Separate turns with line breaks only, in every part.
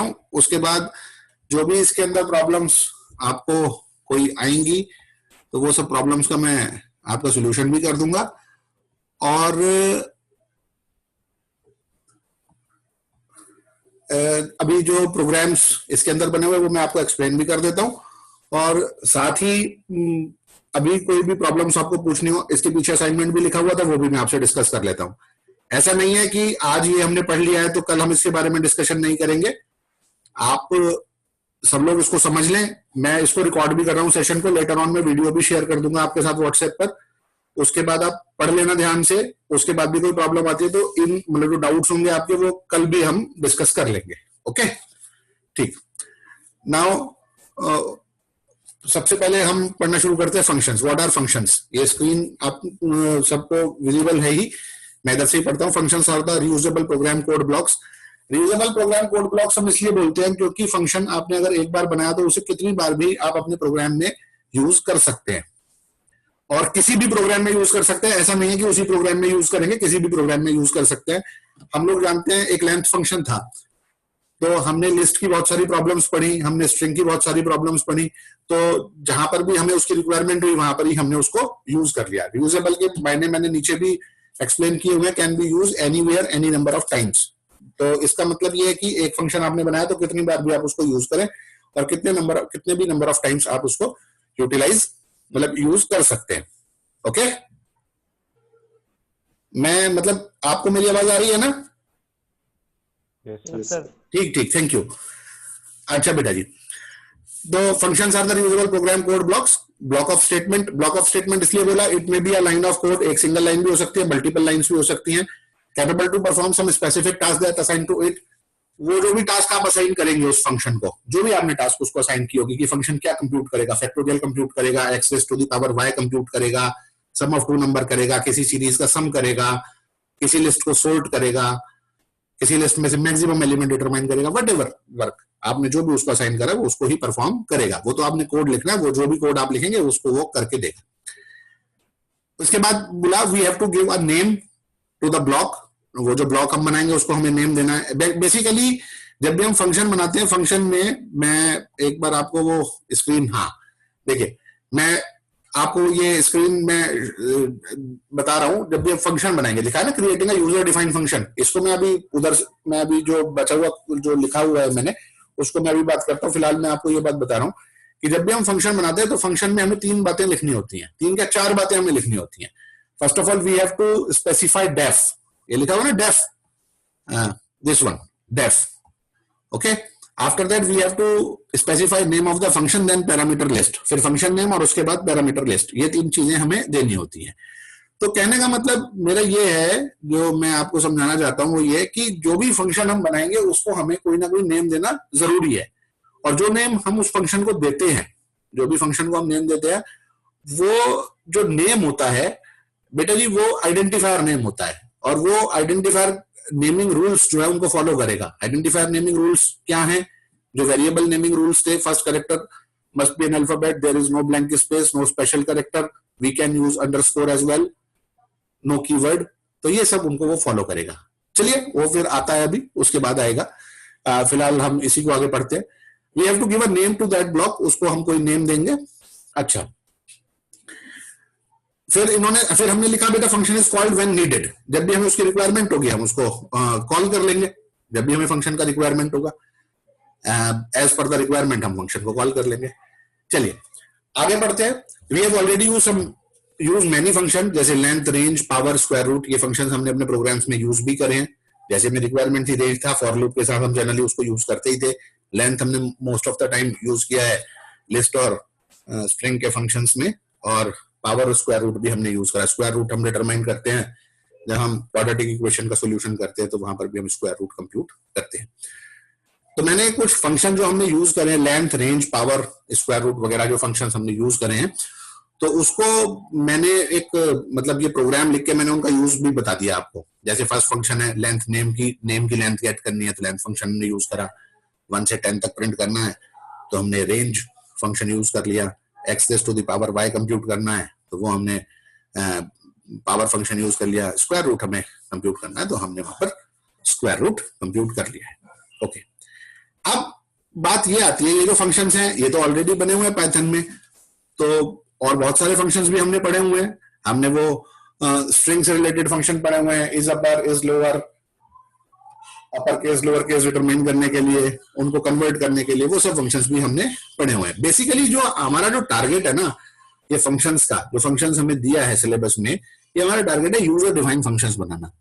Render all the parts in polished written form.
हूँ। उसके बाद जो भी इसके अंदर प्रॉब्लम्स आपको कोई आएंगी तो वो सब प्रॉब्लम्स का मैं आपका सोल्यूशन भी कर दूंगा। और अभी जो प्रोग्राम्स इसके अंदर बने हुए वो मैं आपको एक्सप्लेन भी कर देता हूं। और साथ ही अभी कोई भी प्रॉब्लम्स आपको पूछनी हो, इसके पीछे असाइनमेंट भी लिखा हुआ था, वो भी मैं आपसे डिस्कस कर लेता हूं। ऐसा नहीं है कि आज ये हमने पढ़ लिया है तो कल हम इसके बारे में डिस्कशन नहीं करेंगे। आप सब लोग इसको समझ लें। मैं इसको रिकॉर्ड भी कर रहा हूँ सेशन को, लेटर ऑन में वीडियो भी शेयर कर दूंगा आपके साथ व्हाट्सएप पर। उसके बाद आप पढ़ लेना ध्यान से। उसके बाद भी कोई प्रॉब्लम आती है तो इन मतलब जो डाउट्स होंगे आपके वो कल भी हम डिस्कस कर लेंगे। ओके, ठीक। नाउ सबसे पहले हम पढ़ना शुरू करते हैं फंक्शंस। What are functions? ये स्क्रीन आप सबको विजिबल है ही, मैं इधर से ही पढ़ता हूँ। Functions are the reusable program code blocks. Reusable program code blocks हम इसलिए बोलते हैं क्योंकि फंक्शन आपने अगर एक बार बनाया तो उसे कितनी बार भी आप अपने प्रोग्राम में यूज कर सकते हैं, और किसी भी प्रोग्राम में यूज कर सकते हैं। ऐसा नहीं है कि उसी प्रोग्राम में यूज करेंगे, किसी भी प्रोग्राम में यूज कर सकते हैं। हम लोग जानते हैं एक लेंथ फंक्शन था, तो हमने लिस्ट की बहुत सारी प्रॉब्लम्स पढ़ी, हमने स्ट्रिंग की बहुत सारी प्रॉब्लम्स पढ़ी, तो जहां पर भी हमें उसकी रिक्वायरमेंट हुई वहां पर ही हमने उसको यूज कर लिया। यूजेबल के मायने मैंने नीचे भी एक्सप्लेन किए हुए, can be use anywhere any number of times. तो इसका मतलब ये है कि एक फंक्शन आपने बनाया तो कितनी बार भी आप उसको यूज करें और कितने भी नंबर ऑफ टाइम्स आप उसको यूटिलाइज मतलब यूज कर सकते हैं। ओके, मैं मतलब आपको मेरी आवाज आ रही है ना?
Yes sir.
ठीक ठीक, थैंक यू। अच्छा बेटा जी, तो functions are the reusable program code blocks. Block of statement, block of statement इसलिए बोला, it may be a line of code, एक सिंगल लाइन भी हो सकती है, मल्टीपल लाइंस भी हो सकती हैं। Capable to perform some specific task that assign to it. वो जो भी टास्क आप असाइन करेंगे उस फंक्शन को, जो भी आपने टास्क उसको असाइन की होगी कि फंक्शन क्या कंप्यूट करेगा, फैक्टोरियल कंप्यूट करेगा, X raise to the power Y compute करेगा, सम ऑफ टू नंबर करेगा, किसी सीरीज का सम करेगा, किसी लिस्ट को सोर्ट करेगा, किसी लिस्ट में से मैक्सिमम एलिमेंट डिटरमाइन करेगा, व्हाटएवर वर्क आपने जो भी उसको असाइन करा वो उसको ही परफॉर्म करेगा। वो तो आपने कोड लिखना है, वो जो भी कोड आप लिखेंगे उसको वो करके देगा। उसके बाद बोला we have to give a name to the block. वो जो ब्लॉक हम बनाएंगे उसको हमें नेम देना है। बेसिकली जब भी हम फंक्शन बनाते हैं, फंक्शन में मैं एक बार आपको वो स्क्रीन, हाँ देखिए, मैं आपको ये स्क्रीन में बता रहा हूं। जब भी आप फंक्शन बनाएंगे, लिखा है ना creating a user defined function, इसको मैं अभी मैं अभी जो बचा हुआ जो लिखा हुआ है मैंने उसको मैं अभी बात करता हूँ। फिलहाल मैं आपको ये बात बता रहा हूँ कि जब भी हम फंक्शन बनाते हैं तो फंक्शन में हमें 3 बातें लिखनी होती हैं, 3 या 4 बातें हमें लिखनी होती हैं। First of all we have to specify def. ये लिखा हुआ ना def, this one def, okay. After that we have to specify name of the function, then parameter list, फिर फंक्शन नेम और उसके बाद पैरामीटर लिस्ट। ये 3 चीजें हमें देनी होती हैं। तो कहने का मतलब मेरा ये है, जो मैं आपको समझाना चाहता हूं वो ये कि जो भी फंक्शन हम बनाएंगे उसको हमें कोई ना कोई नेम देना जरूरी है। और जो नेम हम उस फंक्शन को देते हैं, जो भी फंक्शन को हम नेम देते हैं, वो जो नेम होता है बेटा जी वो आइडेंटिफायर नेम होता है। और वो आइडेंटिफायर नेमिंग रूल्स जो है उनको फॉलो करेगा। आइडेंटिफायर नेमिंग रूल्स क्या हैं? जो वेरिएबल नेमिंग रूल्स थे, first character must be an alphabet, there is no blank space, no special character, we can use underscore as well, no keyword. तो ये सब उनको वो फॉलो करेगा। चलिए, वो फिर आता है अभी, उसके बाद आएगा। फिलहाल हम इसी को आगे पढ़ते हैं। We have to give a name to that block, उसको हम कोई नेम देंगे। अच्छा, फिर हमने लिखा बेटा function is called when needed. जब भी हमें उसकी रिक्वायरमेंट होगी हम उसको कॉल कर लेंगे। जब भी हमें फंक्शन का रिक्वायरमेंट होगा, एज पर द रिक्वायरमेंट हम फंक्शन को कॉल कर लेंगे। चलिए आगे बढ़ते हैं। We have already use many function, जैसे length, range, power, square root. ये फंक्शन हमने अपने प्रोग्राम्स में यूज भी करे हैं। जैसे में रिक्वायरमेंट थी रेंज था, फॉर लूप के साथ हम जनरली उसको यूज करते ही थे। लेंथ हमने most of the time use किया है लिस्ट और स्ट्रिंग के फंक्शंस में, और पावर और स्क्वायर रूट भी हमने यूज करा। स्क्वायर रूट हम डिटरमाइन करते हैं जब हम क्वाड्रेटिक इक्वेशन का सॉल्यूशन करते हैं, तो वहां पर भी हम स्क्वायर रूट कंप्यूट करते हैं। तो मैंने कुछ फंक्शन जो हमने यूज करे हैं, length, range, power, square root वगैरह जो फंक्शंस हमने यूज करे हैं, तो उसको मैंने एक मतलब ये प्रोग्राम लिख के मैंने उनका यूज भी बता दिया आपको। जैसे फर्स्ट फंक्शन है लेंथ, नेम की लेंथ गेट करनी है तो लेंथ फंक्शन हमने यूज करा। 1 से 10 तक प्रिंट करना है तो हमने रेंज फंक्शन यूज कर लिया। X raise to the power Y compute करना है तो वो हमने पावर फंक्शन यूज कर लिया। स्क्वायर रूट हमें कंप्यूट करना है तो हमने वहां पर स्क्वायर रूट कंप्यूट कर लिया है। ओके, अब बात ये आती है, ये जो फंक्शंस हैं ये तो ऑलरेडी बने हुए हैं पाइथन में, तो और बहुत सारे फंक्शंस भी हमने पढ़े हुए हैं। हमने वो स्ट्रिंग से रिलेटेड फंक्शन पढ़े हुए हैं, is upper, is lower, upper case lower case determine करने के लिए, उनको कन्वर्ट करने के लिए, वो सब फंक्शंस भी हमने पढ़े हुए हैं। बेसिकली जो हमारा जो टारगेट है ना ये फंक्शंस का, जो फंक्शंस हमें दिया है सिलेबस में, ये हमारा टारगेट है यूजर डिफाइंड फंक्शंस बनाना।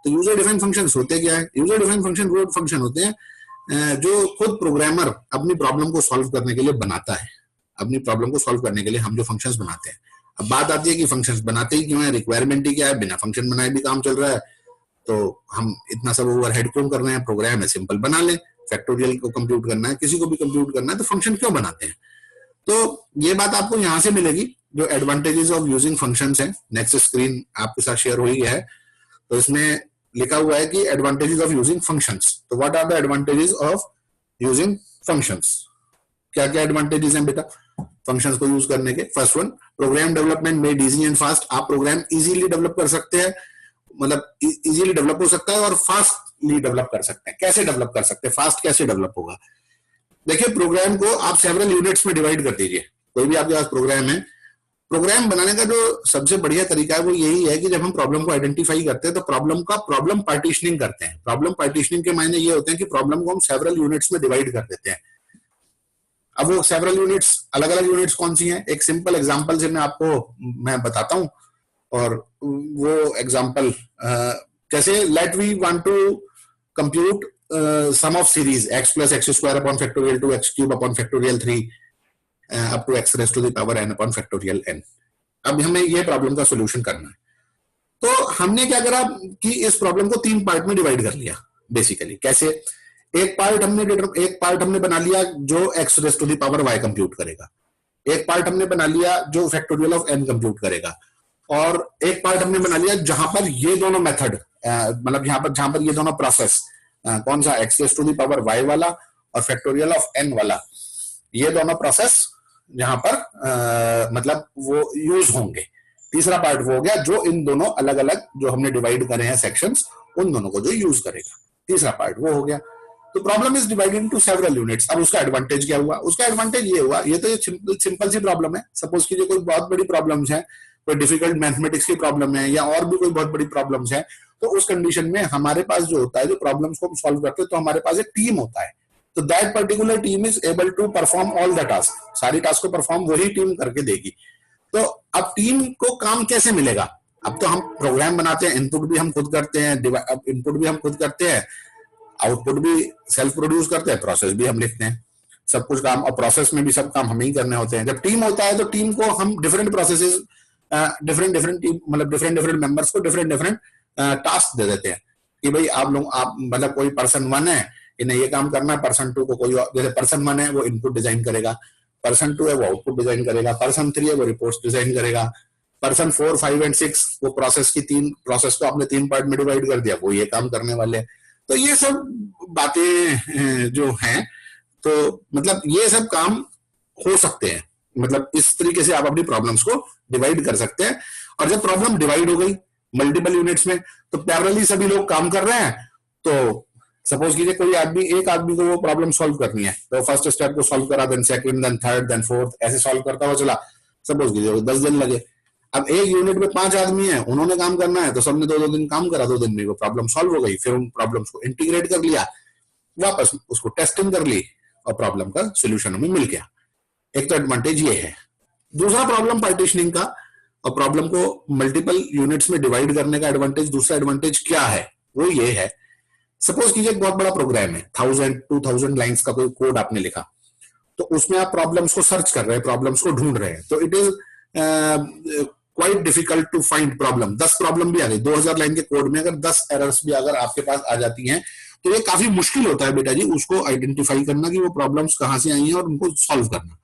तो यूजर डिफाइंड फंक्शंस होते क्या है? यूजर डिफाइंड फंक्शन वो फंक्शन होते हैं जो खुद प्रोग्रामर अपनी प्रॉब्लम को सॉल्व करने के लिए बनाता है। अपनी प्रॉब्लम को सॉल्व करने के लिए हम जो फंक्शंस बनाते हैं, अब बात आती है कि फंक्शंस बनाते ही क्यों है, रिक्वायरमेंट ही क्या है, बिना फंक्शन बनाए भी काम चल रहा है, तो हम इतना सब ओवरहेड क्यों कर रहे हैं? प्रोग्राम है सिंपल, बना ले। फैक्टोरियल को कंप्यूट करना है, किसी को भी कंप्यूट करना है, तो फंक्शन क्यों बनाते हैं? तो ये बात आपको यहां से मिलेगी, जो एडवांटेजेस ऑफ यूजिंग फंक्शंस है। नेक्स्ट स्क्रीन आपके साथ शेयर हो ही है, तो इसमें लिखा हुआ है कि एडवांटेजेस ऑफ यूजिंग फंक्शंस। तो what are the advantages of using functions? क्या क्या एडवांटेजेस हैं बेटा फंक्शंस को यूज करने के? First one, program development made easy and fast. आप प्रोग्राम इजीली डेवलप कर सकते हैं, मतलब इजीली डेवलप हो सकता है और फास्टली डेवलप कर सकते हैं। कैसे डेवलप कर सकते हैं, फास्ट कैसे डेवलप होगा? देखिए, प्रोग्राम को आप सेवरल यूनिट्स में डिवाइड कर दीजिए। कोई भी आपके पास प्रोग्राम है, प्रोग्राम बनाने का जो सबसे बढ़िया तरीका है वो यही है कि जब हम प्रॉब्लम को आइडेंटिफाई करते हैं तो प्रॉब्लम पार्टीशनिंग करते हैं। प्रॉब्लम पार्टीशनिंग के मायने ये होते हैं कि प्रॉब्लम को हम सेवरल यूनिट्स में डिवाइड कर देते हैं। अब वो सेवरल यूनिट्स, अलग अलग यूनिट्स कौन सी हैं? एक सिंपल एग्जांपल से मैं बताता हूं। और वो एग्जांपल जैसे let we want to compute sum of series x plus x square upon factorial 2 x cube upon factorial 3 up to x raised to the power n upon factorial n। अब हमें ये प्रॉब्लम का solution करना है, तो हमने क्या करा कि इस प्रॉब्लम को 3 पार्ट में डिवाइड कर लिया। बेसिकली कैसे? एक पार्ट हमने बना लिया जो x raise to the power y compute करेगा, एक पार्ट हमने बना लिया जो फैक्टोरियल ऑफ n कंप्यूट करेगा, और एक पार्ट हमने बना लिया जहां पर ये दोनों मेथड, मतलब जहां पर ये दोनों प्रोसेस, कौन सा, x raise to the power y वाला और फैक्टोरियल ऑफ n वाला, ये दोनों प्रोसेस जहां पर मतलब वो यूज होंगे। तीसरा पार्ट वो हो गया जो इन दोनों अलग अलग जो हमने डिवाइड करे हैं सेक्शंस, उन दोनों को जो यूज करेगा। तीसरा पार्ट वो हो गया। तो problem is divided into several units. अब उसका एडवांटेज क्या हुआ? उसका एडवांटेज ये हुआ, ये तो सिंपल सी प्रॉब्लम है। सपोज कीजिए कोई बहुत बड़ी प्रॉब्लम्स है, कोई डिफिकल्ट मैथमेटिक्स की प्रॉब्लम है या और भी कोई बहुत बड़ी प्रॉब्लम्स है, तो उस कंडीशन में हमारे पास जो होता है, जो प्रॉब्लम्स को हम सॉल्व करते हैं, तो हमारे पास एक टीम होता है। तो that particular team is able to perform all the task. सारी टास्क को परफॉर्म वही टीम करके देगी। तो अब टीम को काम कैसे मिलेगा? अब तो हम प्रोग्राम बनाते हैं, इनपुट भी हम खुद करते हैं, इनपुट भी हम खुद करते हैं, आउटपुट भी सेल्फ प्रोड्यूस करते हैं, प्रोसेस भी हम लिखते हैं, सब कुछ काम, और प्रोसेस में भी सब काम हमें ही करने होते हैं। जब टीम होता है तो टीम को हम डिफरेंट प्रोसेसेस, डिफरेंट मेंबर्स को डिफरेंट टास्क दे देते हैं कि भाई आप मतलब कोई पर्सन 1 है, इन्हें ये काम करना है, पर्सन 2 को कोई, जैसे पर्सन 1 है वो इनपुट डिजाइन करेगा, पर्सन 2 है वो आउटपुट डिजाइन करेगा, पर्सन 3 है वो रिपोर्ट्स डिजाइन करेगा, पर्सन 4, 5 एंड 6 वो प्रोसेस को आपने 3 पार्ट में डिवाइड कर दिया, वो ये काम करने वाले हैं। तो ये सब बातें जो हैं, तो मतलब ये सब काम हो सकते हैं। मतलब इस तरीके से आप अपनी प्रॉब्लम्स को डिवाइड कर सकते हैं। और जब प्रॉब्लम डिवाइड हो गई मल्टीपल यूनिट्स में, तो पैरेलली सभी लोग काम कर रहे हैं। तो सपोज कीजिए एक आदमी को वो प्रॉब्लम सॉल्व करनी है, तो फर्स्ट स्टेप को सॉल्व करा, then second, then third, then fourth, ऐसे सॉल्व करता हुआ चला। सपोज कीजिए 10 दिन लगे। अब एक यूनिट में 5 आदमी हैं, उन्होंने काम करना है, तो सबने 2-2 दिन काम करा, 2 दिन में वो प्रॉब्लम सॉल्व हो गई। फिर उन प्रॉब्लम्स को इंटीग्रेट कर लिया, वापस उसको टेस्टिंग कर ली, और प्रॉब्लम का सोल्यूशन हमें मिल गया। एक तो एडवांटेज ये है। दूसरा, प्रॉब्लम पार्टीशनिंग का और प्रॉब्लम को मल्टीपल यूनिट्स में डिवाइड करने का एडवांटेज, दूसरा एडवांटेज क्या है? वो ये है, सपोज कीजिए एक बहुत बड़ा प्रोग्राम है, 1000-2000 लाइंस का कोई कोड आपने लिखा, तो उसमें आप प्रॉब्लम्स को सर्च कर रहे हैं, प्रॉब्लम्स को ढूंढ रहे हैं, तो it is quite difficult to find problem. 10 problem भी आ गई 2000 लाइन के कोड में, अगर 10 एरर्स भी अगर आपके पास आ जाती हैं, तो ये काफी मुश्किल होता है बेटा जी उसको आइडेंटिफाई करना कि वो प्रॉब्लम्स कहां से आई हैं और उनको सॉल्व करना।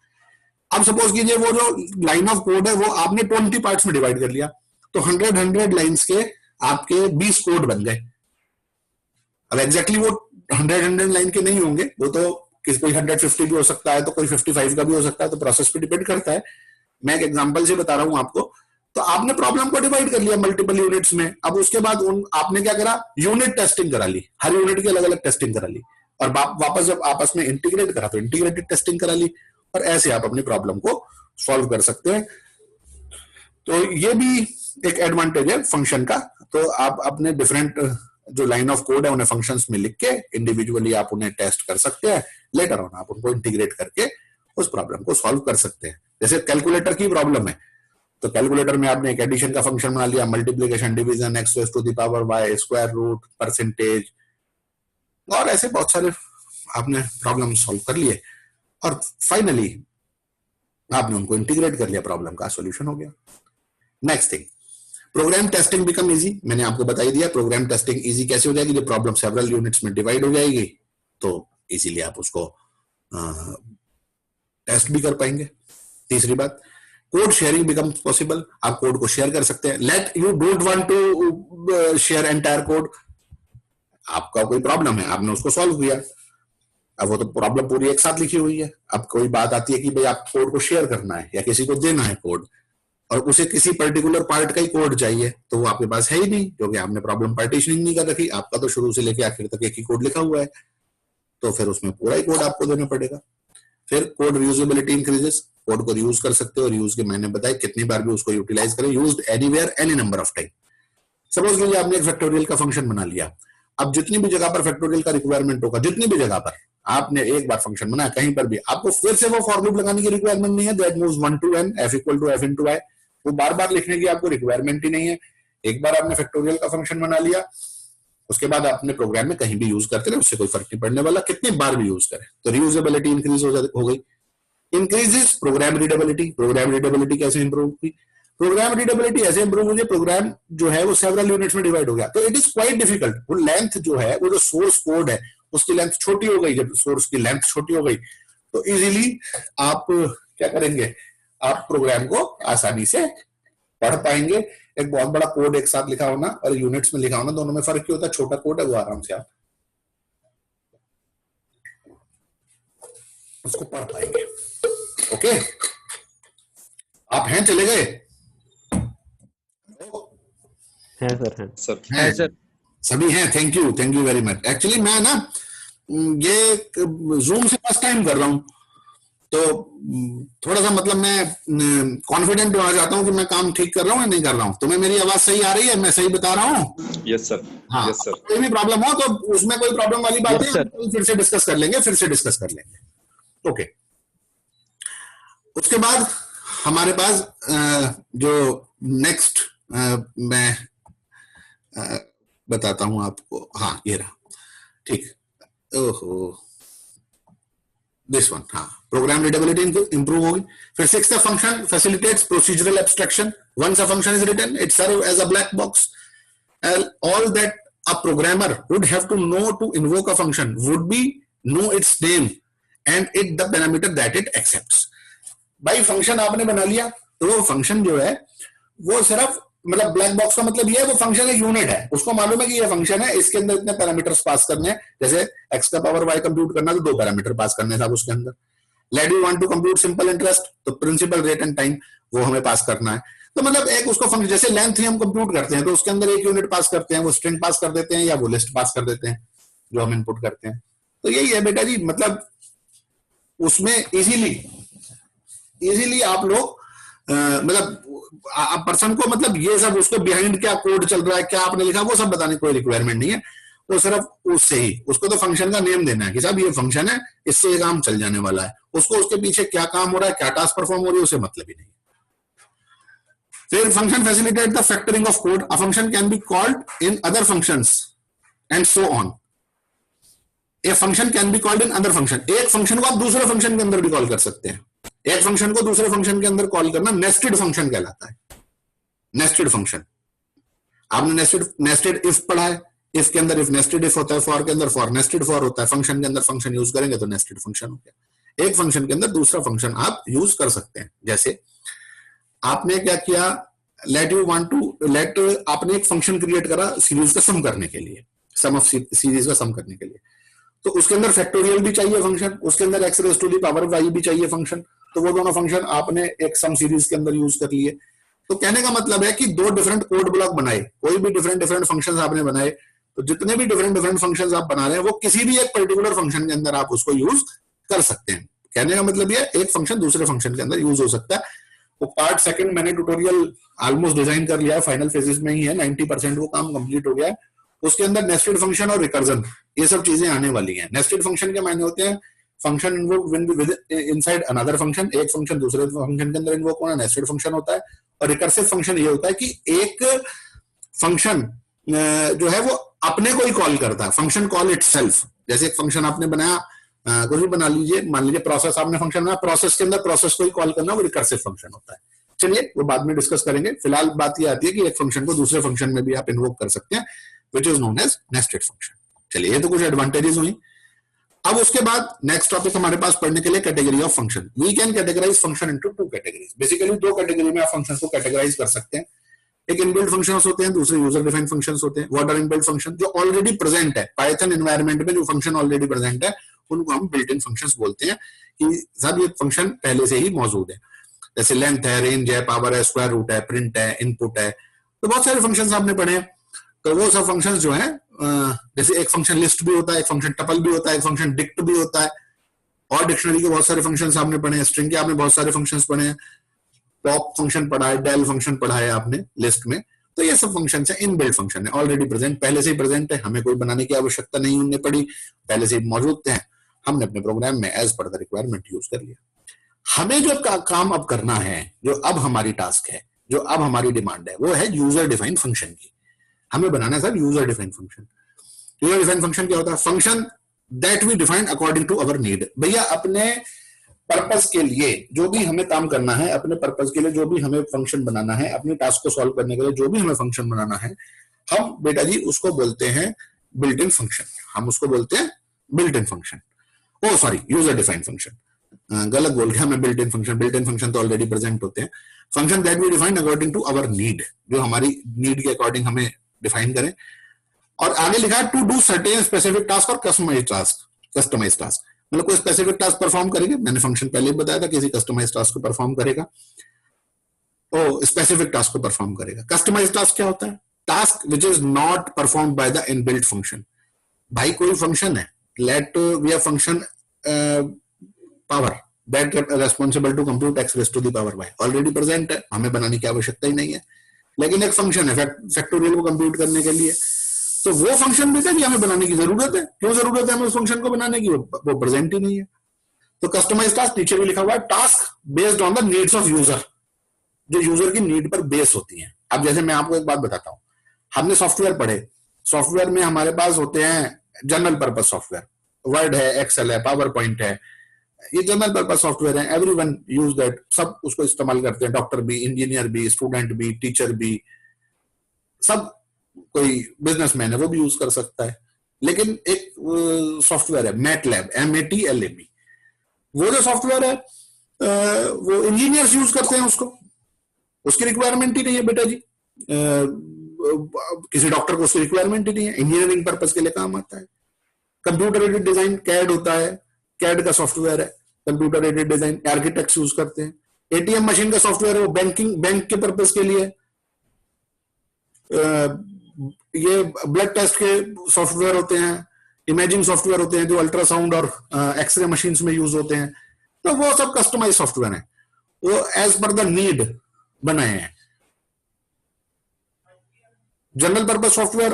अब सपोज कीजिए वो जो लाइन ऑफ कोड है वो आपने 20 पार्ट्स में डिवाइड कर लिया, तो 100 लाइन्स के आपके 20 कोड बन गए। अब एग्जैक्टली वो 100 लाइन के नहीं होंगे, वो तो कोई 150 भी हो सकता है, तो कोई 55 का भी हो सकता है, तो प्रोसेस पे डिपेंड करता है। मैं एक एग्जांपल से बता रहा हूं आपको। तो आपने प्रॉब्लम को डिवाइड कर लिया मल्टीपल यूनिट्स में। अब उसके बाद आपने क्या करा, यूनिट टेस्टिंग करा ली, हर यूनिट की अलग अलग टेस्टिंग करा ली। और वापस जब आपस में इंटीग्रेट करा तो इंटीग्रेटेड टेस्टिंग करा ली, और ऐसे आप अपनी प्रॉब्लम को सॉल्व कर सकते हैं। तो ये भी एक एडवांटेज है फंक्शन का। तो आप अपने डिफरेंट जो लाइन ऑफ कोड है उन्हें फंक्शंस में लिख के इंडिविजुअली आप उन्हें टेस्ट कर सकते हैं, लेटर ऑन आप उनको इंटीग्रेट करके उस प्रॉब्लम को सॉल्व कर सकते हैं। जैसे कैलकुलेटर की प्रॉब्लम है, तो कैलकुलेटर में आपने एक एडिशन का फंक्शन बना लिया, multiplication, division, x to the power y, square root, percentage, और ऐसे बहुत सारे आपने प्रॉब्लम सॉल्व कर लिए, और फाइनली आपने उनको इंटीग्रेट कर लिया, प्रॉब्लम का सॉल्यूशन हो गया। Next thing, program testing become easy. मैंने आपको बता ही दिया प्रोग्राम टेस्टिंग इजी कैसे हो जाएगी, जब प्रॉब्लम सेवरल यूनिट्स में डिवाइड हो जाएगी तो इजीली आप उसको टेस्ट भी कर पाएंगे। तीसरी बात, कोड शेयरिंग बिकम्स पॉसिबल। आप कोड को शेयर कर सकते हैं। Let you don't want to share entire code, आपका कोई प्रॉब्लम है, आपने उसको सॉल्व किया, अब वो तो प्रॉब्लम पूरी एक साथ लिखी हुई है। अब कोई बात आती है कि भाई आप कोड को शेयर करना है या किसी को देना है कोड, और उसे किसी पर्टिकुलर पार्ट का ही कोड चाहिए, तो वो आपके पास है ही नहीं, क्योंकि आपने प्रॉब्लम पार्टीशनिंग नहीं कर रखी, आपका तो शुरू से लेकर आखिर तक एक ही कोड लिखा हुआ है, तो फिर उसमें पूरा ही कोड आपको देना पड़ेगा। फिर कोड रीयूजेबिलिटी इंक्रीजेस, कोड को रीयूज कर सकते हो, रीयूज के मैंने बताया कितनी बार भी उसको यूटिलाइज करें, used anywhere any number of time. Suppose लीजिए आपने एक फैक्टोरियल का फंक्शन बना लिया, अब जितनी भी जगह पर फैक्टोरियल का रिक्वायरमेंट होगा, जितनी भी जगह पर आपने एक बार फंक्शन बनाया, कहीं पर भी आपको फिर से वो फॉर लूप लगाने की रिक्वायरमेंट नहीं है, that moves 1 to n f equal to f into i, वो बार बार लिखने की आपको रिक्वायरमेंट ही नहीं है। एक बार आपने फैक्टोरियल का फंक्शन बना लिया, उसके बाद आपने प्रोग्राम में कहीं भी यूज करते रहे, उससे कोई फर्क नहीं पड़ने वाला, कितनी बार भी यूज करें। तो रीयूजेबिलिटी इंक्रीज हो गई। Increases program readability. Program readability कैसे इंप्रूव की? प्रोग्राम रीडेबिलिटी ऐसे इंप्रूव हुई, प्रोग्राम जो है वो सेवरल यूनिट्स में डिवाइड हो गया, तो इट इज क्वाइट डिफिकल्ट। वो लेंथ जो है, वो जो सोर्स कोड है उसकी लेंथ छोटी हो गई, जब सोर्स की लेंथ छोटी हो गई तो इजीली आप क्या करेंगे, आप प्रोग्राम को आसानी से पढ़ पाएंगे। एक बहुत बड़ा कोड एक साथ लिखा होना और यूनिट्स में लिखा होना, दोनों में फर्क क्या होता है, छोटा कोड है वो आराम से आप उसको पढ़ पाएंगे। ओके, आप हैं, चले गए?
है सर, है
सर,
हैं सर, सभी हैं। Thank you very much. Actually मैं ना ये जूम से फर्स्ट टाइम कर रहा हूं, तो थोड़ा सा मतलब मैं कॉन्फिडेंट होना चाहता हूं कि मैं काम ठीक कर रहा हूं या नहीं कर रहा हूं। तुम्हें मेरी आवाज सही आ रही है? मैं सही बता रहा हूं?
यस सर,
हाँ,
यस सर।
कोई भी प्रॉब्लम हो तो उसमें कोई प्रॉब्लम वाली बात
Yes,
है, फिर से डिस्कस कर लेंगे। ओके, उसके बाद हमारे पास जो नेक्स्ट मैं बताता हूं आपको। हाँ, ये रहा, ठीक। ओहो, दिस वन। हाँ, प्रोग्राम रीडेबिलिटी इंप्रूव होगी। फिर sixth function facilitates procedural abstraction. Once a function is written, it serve as a black box. All that a programmer would have to know to invoke a function would be know its name and it the parameter that it accepts. भाई function आपने बना लिया, तो वो function जो है वो सिर्फ मतलब ब्लैक बॉक्स का मतलब ये है, वो फंक्शन एक यूनिट है, उसको मालूम है कि ये फंक्शन है, इसके अंदर इतने पैरामीटर्स पास करने हैं। जैसे x का पावर y कंप्यूट करना, तो 2 पैरामीटर पास करने था उसके अंदर। Let you want to compute simple interest, तो प्रिंसिपल रेट एंड टाइम वो हमें पास करना है। तो मतलब एक उसको फंक्शन, जैसे लेंथ ही हम कंप्यूट करते हैं, तो उसके अंदर एक यूनिट पास करते हैं, वो स्ट्रिंग पास कर देते हैं या वो लिस्ट पास कर देते हैं जो हम इनपुट करते हैं। तो यही है बेटा जी, मतलब उसमें इजीली आप लोग मतलब पर्सन को मतलब ये सब उसको बिहाइंड क्या कोड चल रहा है, क्या आपने लिखा, वो सब बताने की कोई रिक्वायरमेंट नहीं है। वो सिर्फ उससे ही उसको तो फंक्शन का नेम देना है कि साहब ये फंक्शन है, इससे ये काम चल जाने वाला है। उसको उसके पीछे क्या काम हो रहा है, क्या टास्क परफॉर्म हो रही है, उसे मतलब ही नहीं। फिर function facilitate the factoring of code. A function can be called in other functions and so on. A function can be called in other function. एक फंक्शन को आप दूसरे फंक्शन के अंदर भी कॉल कर सकते हैं। एक फंक्शन को दूसरे फंक्शन के अंदर कॉल करना नेस्टेड फंक्शन कहलाता है। नेस्टेड फंक्शन, आपने नेस्टेड इफ पढ़ा है, इफ के अंदर इफ नेस्टेड इफ होता है, फॉर के अंदर फॉर नेस्टेड फॉर होता है, फंक्शन के अंदर फंक्शन यूज करेंगे तो नेस्टेड फंक्शन हो गया। एक फंक्शन के अंदर दूसरा फंक्शन आप यूज कर सकते हैं। जैसे आपने क्या किया, आपने एक फंक्शन क्रिएट करा सीरीज का सम करने के लिए, सम ऑफ सीरीज का सम करने के लिए, तो उसके अंदर फैक्टोरियल भी चाहिए फंक्शन, उसके अंदर x raise to the power y भी चाहिए फंक्शन। तो वो दोनों फंक्शन आपने एक सम सीरीज के अंदर यूज कर लिए। तो कहने का मतलब है कि 2 डिफरेंट कोड ब्लॉक बनाए, कोई भी डिफरेंट फंक्शंस आपने बनाए, तो जितने भी डिफरेंट डिफरेंट फंक्शंस आप बना रहे हैं वो किसी भी एक पर्टिकुलर फंक्शन के अंदर आप उसको यूज कर सकते हैं। कहने का मतलब ये एक फंक्शन दूसरे फंक्शन के अंदर यूज हो सकता है। वो पार्ट सेकंड मैंने ट्यूटोरियल ऑलमोस्ट डिजाइन कर लिया है, फाइनल फेजेस में ही है, 90% वो काम कंप्लीट हो गया है। उसके अंदर नेस्टेड फंक्शन और रिकर्जन ये सब चीजें आने वाली हैं। नेस्टेड फंक्शन के मायने होते हैं function invoke inside another function, एक फंक्शन दूसरे फंक्शन के अंदर इन्वोक होना नेस्टेड फंक्शन होता है। और रिकर्सिव फंक्शन ये होता है कि एक फंक्शन जो है वो अपने को ही कॉल करता है, फंक्शन कॉल इटसेल्फ। जैसे एक फंक्शन आपने बनाया, कुछ भी बना लीजिए, मान लीजिए प्रोसेस आपने फंक्शन बनाया, प्रोसेस के अंदर प्रोसेस को ही कॉल करना वो रिकर्सिव फंक्शन होता है। चलिए वो बाद में डिस्कस करेंगे। फिलहाल बात ये आती है कि एक फंक्शन को दूसरे फंक्शन में भी आप इन्वोक कर सकते हैं, which is known as nested function. चलिए ये तो कुछ एडवांटेजेस हुई। अब उसके बाद नेक्स्ट टॉपिक हमारे पास पढ़ने के लिए category of function. We can categorise function into two categories. Basically दो कैटेगरी में आप फंक्शन को कैटेगराइज कर सकते हैं। एक इनबिल्ट फंक्शंस होते हैं, दूसरे यूजर डिफाइंड फंक्शंस होते हैं। What are inbuilt function? जो ऑलरेडी प्रेजेंट है पाइथन एनवायरनमेंट में, जो फंक्शन ऑलरेडी प्रेजेंट है उनको हम बिल्ट इन फंक्शंस बोलते हैं कि साहब ये फंक्शन पहले से ही मौजूद है। जैसे लेंथ है, रेंज है, पावर है, स्क्वायर रूट है, प्रिंट है, इनपुट है, तो बहुत सारे फंक्शंस आपने पढ़े हैं। तो वो सब फंक्शंस जो है, जैसे एक फंक्शन लिस्ट भी होता है, एक फंक्शन टपल भी होता है, एक फंक्शन डिक्ट भी होता है, और डिक्शनरी के बहुत सारे फंक्शंस आपने पढ़े हैं, स्ट्रिंग के आपने बहुत सारे फंक्शंस पढ़े हैं, पॉप फंक्शन पढ़ा है, डेल फंक्शन पढ़ा है आपने लिस्ट में। तो ये सब फंक्शन है इनबिल्ट फंक्शन है, ऑलरेडी प्रेजेंट, पहले से ही प्रेजेंट है, हमें कोई बनाने की आवश्यकता नहीं उनने पड़ी, पहले से ही मौजूद थे, हमने अपने प्रोग्राम में as per the requirement use कर लिया। हमें जो काम अब करना है, जो अब हमारी टास्क है, जो अब हमारी डिमांड है, वो है यूजर डिफाइंड फंक्शन की। हमें बनाना है sir user defined function. User defined function क्या होता है? Function that we define according to our need. भैया अपने पर्पस के लिए जो भी हमें काम करना है, अपने पर्पस के लिए जो भी हमें फंक्शन बनाना है, अपनी टास्क को सॉल्व करने के लिए जो भी हमें फंक्शन बनाना है, हम बेटा जी उसको बोलते हैं बिल्ट इन फंक्शन। हम उसको बोलते हैं built in function. Oh sorry, user defined function, गलत बोल गया मैं। Built in function, built in function तो ऑलरेडी प्रेजेंट होते हैं। Function that we define according to our need, जो हमारी नीड के अकॉर्डिंग हमें डिफाइन करें। और आगे लिखा है to do certain specific task और कस्टमाइज टास्क। कस्टमाइज टास्क मतलब कोई स्पेसिफिक टास्क परफॉर्म करेंगे, मैंने फंक्शन पहले ही बताया था, किसी कस्टमाइज टास्क को परफॉर्म करेगा, ओ स्पेसिफिक टास्क को परफॉर्म करेगा। कस्टमाइज टास्क क्या होता है? Task which is not perform by the inbuilt function. भाई कोई फंक्शन है, let we have function power that responsible to compute x raise to the power y, already present है, हमें बनाने की आवश्यकता ही नहीं है। लेकिन एक फंक्शन है फैक्टोरियल को कंप्यूट करने के लिए, तो वो फंक्शन भी कि हमें बनाने की जरूरत है। क्यों जरूरत है हमें उस फंक्शन को बनाने की? वो प्रेजेंट ही नहीं है। तो कस्टमाइज टास्क नीचे भी लिखा हुआ है, task based on the needs of user, जो यूजर की नीड पर बेस होती है। अब जैसे मैं आपको एक बात बताता हूं, हमने सॉफ्टवेयर पढ़े, सॉफ्टवेयर में हमारे पास होते हैं जनरल पर्पज सॉफ्टवेयर, वर्ड है, एक्सेल है, पावर पॉइंट है, ये जनरल पर्पज सॉफ्टवेयर है, एवरीवन यूज दैट, सब उसको इस्तेमाल करते हैं, डॉक्टर भी, इंजीनियर भी, स्टूडेंट भी, टीचर भी, सब, कोई बिजनेसमैन है वो भी यूज कर सकता है। लेकिन एक सॉफ्टवेयर है मैटलैब, MATLAB, वो जो सॉफ्टवेयर है वो इंजीनियर्स यूज करते हैं, उसको, उसकी रिक्वायरमेंट ही नहीं है बेटा जी। किसी डॉक्टर को उसकी रिक्वायरमेंट ही नहीं है, इंजीनियरिंग पर्पस के लिए काम आता है। कंप्यूटर एडेड डिजाइन, कैड होता है, कैड का सॉफ्टवेयर है, computer aided design architects use करते हैं। ATM मशीन का सॉफ्टवेयर है, वो बैंक के पर्पस के लिए। ये ब्लड टेस्ट के सॉफ्टवेयर होते हैं, इमेजिंग सॉफ्टवेयर होते हैं जो अल्ट्रासाउंड और एक्सरे मशीन्स में यूज होते हैं। तो वो सब कस्टमाइज सॉफ्टवेयर है, वो एज पर द नीड बनाए हैं। जनरल पर्पस सॉफ्टवेयर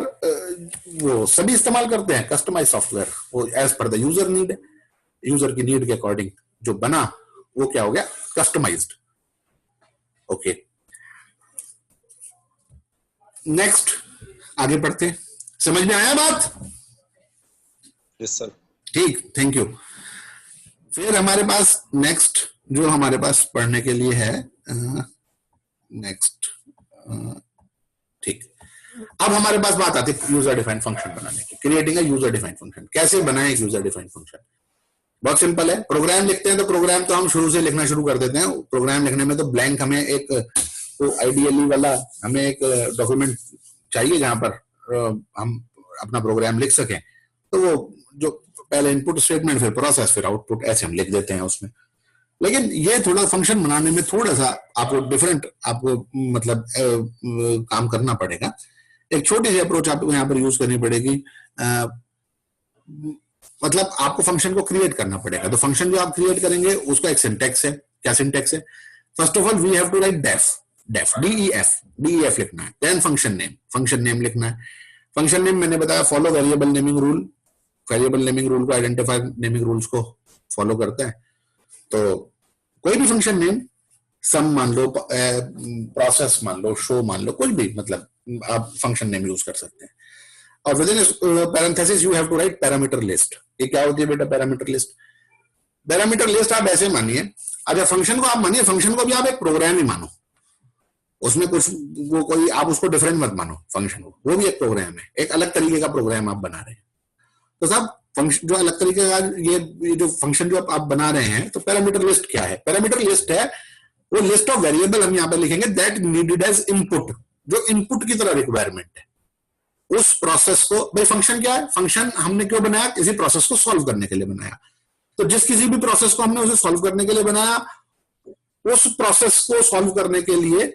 वो सभी इस्तेमाल करते हैं, कस्टमाइज सॉफ्टवेयर वो as per the user need है, यूजर की नीड के अकॉर्डिंग जो बना वो क्या हो गया? कस्टमाइज्ड। ओके, नेक्स्ट आगे बढ़ते हैं। समझ में आया बात?
Yes sir.
ठीक, थैंक यू। फिर हमारे पास नेक्स्ट जो हमारे पास पढ़ने के लिए है, नेक्स्ट, ठीक, अब हमारे पास बात आती है यूजर डिफाइंड फंक्शन बनाने की। Creating a user defined function, कैसे बनाएं एक यूजर डिफाइंड फंक्शन? बहुत सिंपल है। प्रोग्राम लिखते हैं तो प्रोग्राम तो हम शुरू से लिखना शुरू कर देते हैं। प्रोग्राम लिखने में तो ब्लैंक, हमें एक तो आइडियली वाला हमें एक डॉक्यूमेंट चाहिए जहां पर हम अपना प्रोग्राम लिख सकें। तो वो जो पहले इनपुट स्टेटमेंट, फिर प्रोसेस, फिर आउटपुट, ऐसे हम लिख देते हैं उसमें। लेकिन ये थोड़ा फंक्शन बनाने में थोड़ा सा आपको डिफरेंट, आपको मतलब काम करना पड़ेगा। एक छोटी सी अप्रोच आपको यहाँ पर यूज करनी पड़ेगी। मतलब आपको फंक्शन को क्रिएट करना पड़ेगा। तो फंक्शन जो आप क्रिएट करेंगे उसका एक सिंटेक्स है। क्या सिंटेक्स है? First of all we have to write def, DEF लिखना है। देन फंक्शन नेम लिखना है। फंक्शन नेम मैंने बताया follow variable naming rule. Variable naming rule को आइडेंटिफायर नेमिंग रूल्स को फॉलो करता है। तो कोई भी फंक्शन नेम, सम मान लो, प्रोसेस मान लो, शो मान लो, कुछ भी, मतलब आप फंक्शन नेम यूज कर सकते हैं। और within parenthesis you have to write parameter list. ये क्या होती है बेटा पैरामीटर लिस्ट? पैरामीटर लिस्ट आप ऐसे मानिए, अच्छा फंक्शन को आप मानिए, फंक्शन को भी आप एक प्रोग्राम ही मानो, उसमें कुछ वो कोई आप उसको डिफरेंट मत मानो। फंक्शन को वो भी एक प्रोग्राम है, एक अलग तरीके का प्रोग्राम आप बना रहे हैं। तो साहब फंक्शन जो अलग तरीके का ये जो फंक्शन जो आप बना रहे हैं, तो पैरामीटर लिस्ट क्या है? पैरामीटर लिस्ट है वो लिस्ट ऑफ वेरिएबल, हम यहाँ पर लिखेंगे दैट नीडेड एज इनपुट, जो इनपुट की तरह रिक्वायरमेंट है उस प्रोसेस को। भाई फंक्शन क्या है? फंक्शन हमने क्यों बनाया? किसी प्रोसेस को सॉल्व करने के लिए बनाया। तो जिस किसी भी प्रोसेस को हमने उसे सॉल्व करने के लिए बनाया, उस प्रोसेस को सॉल्व करने के लिए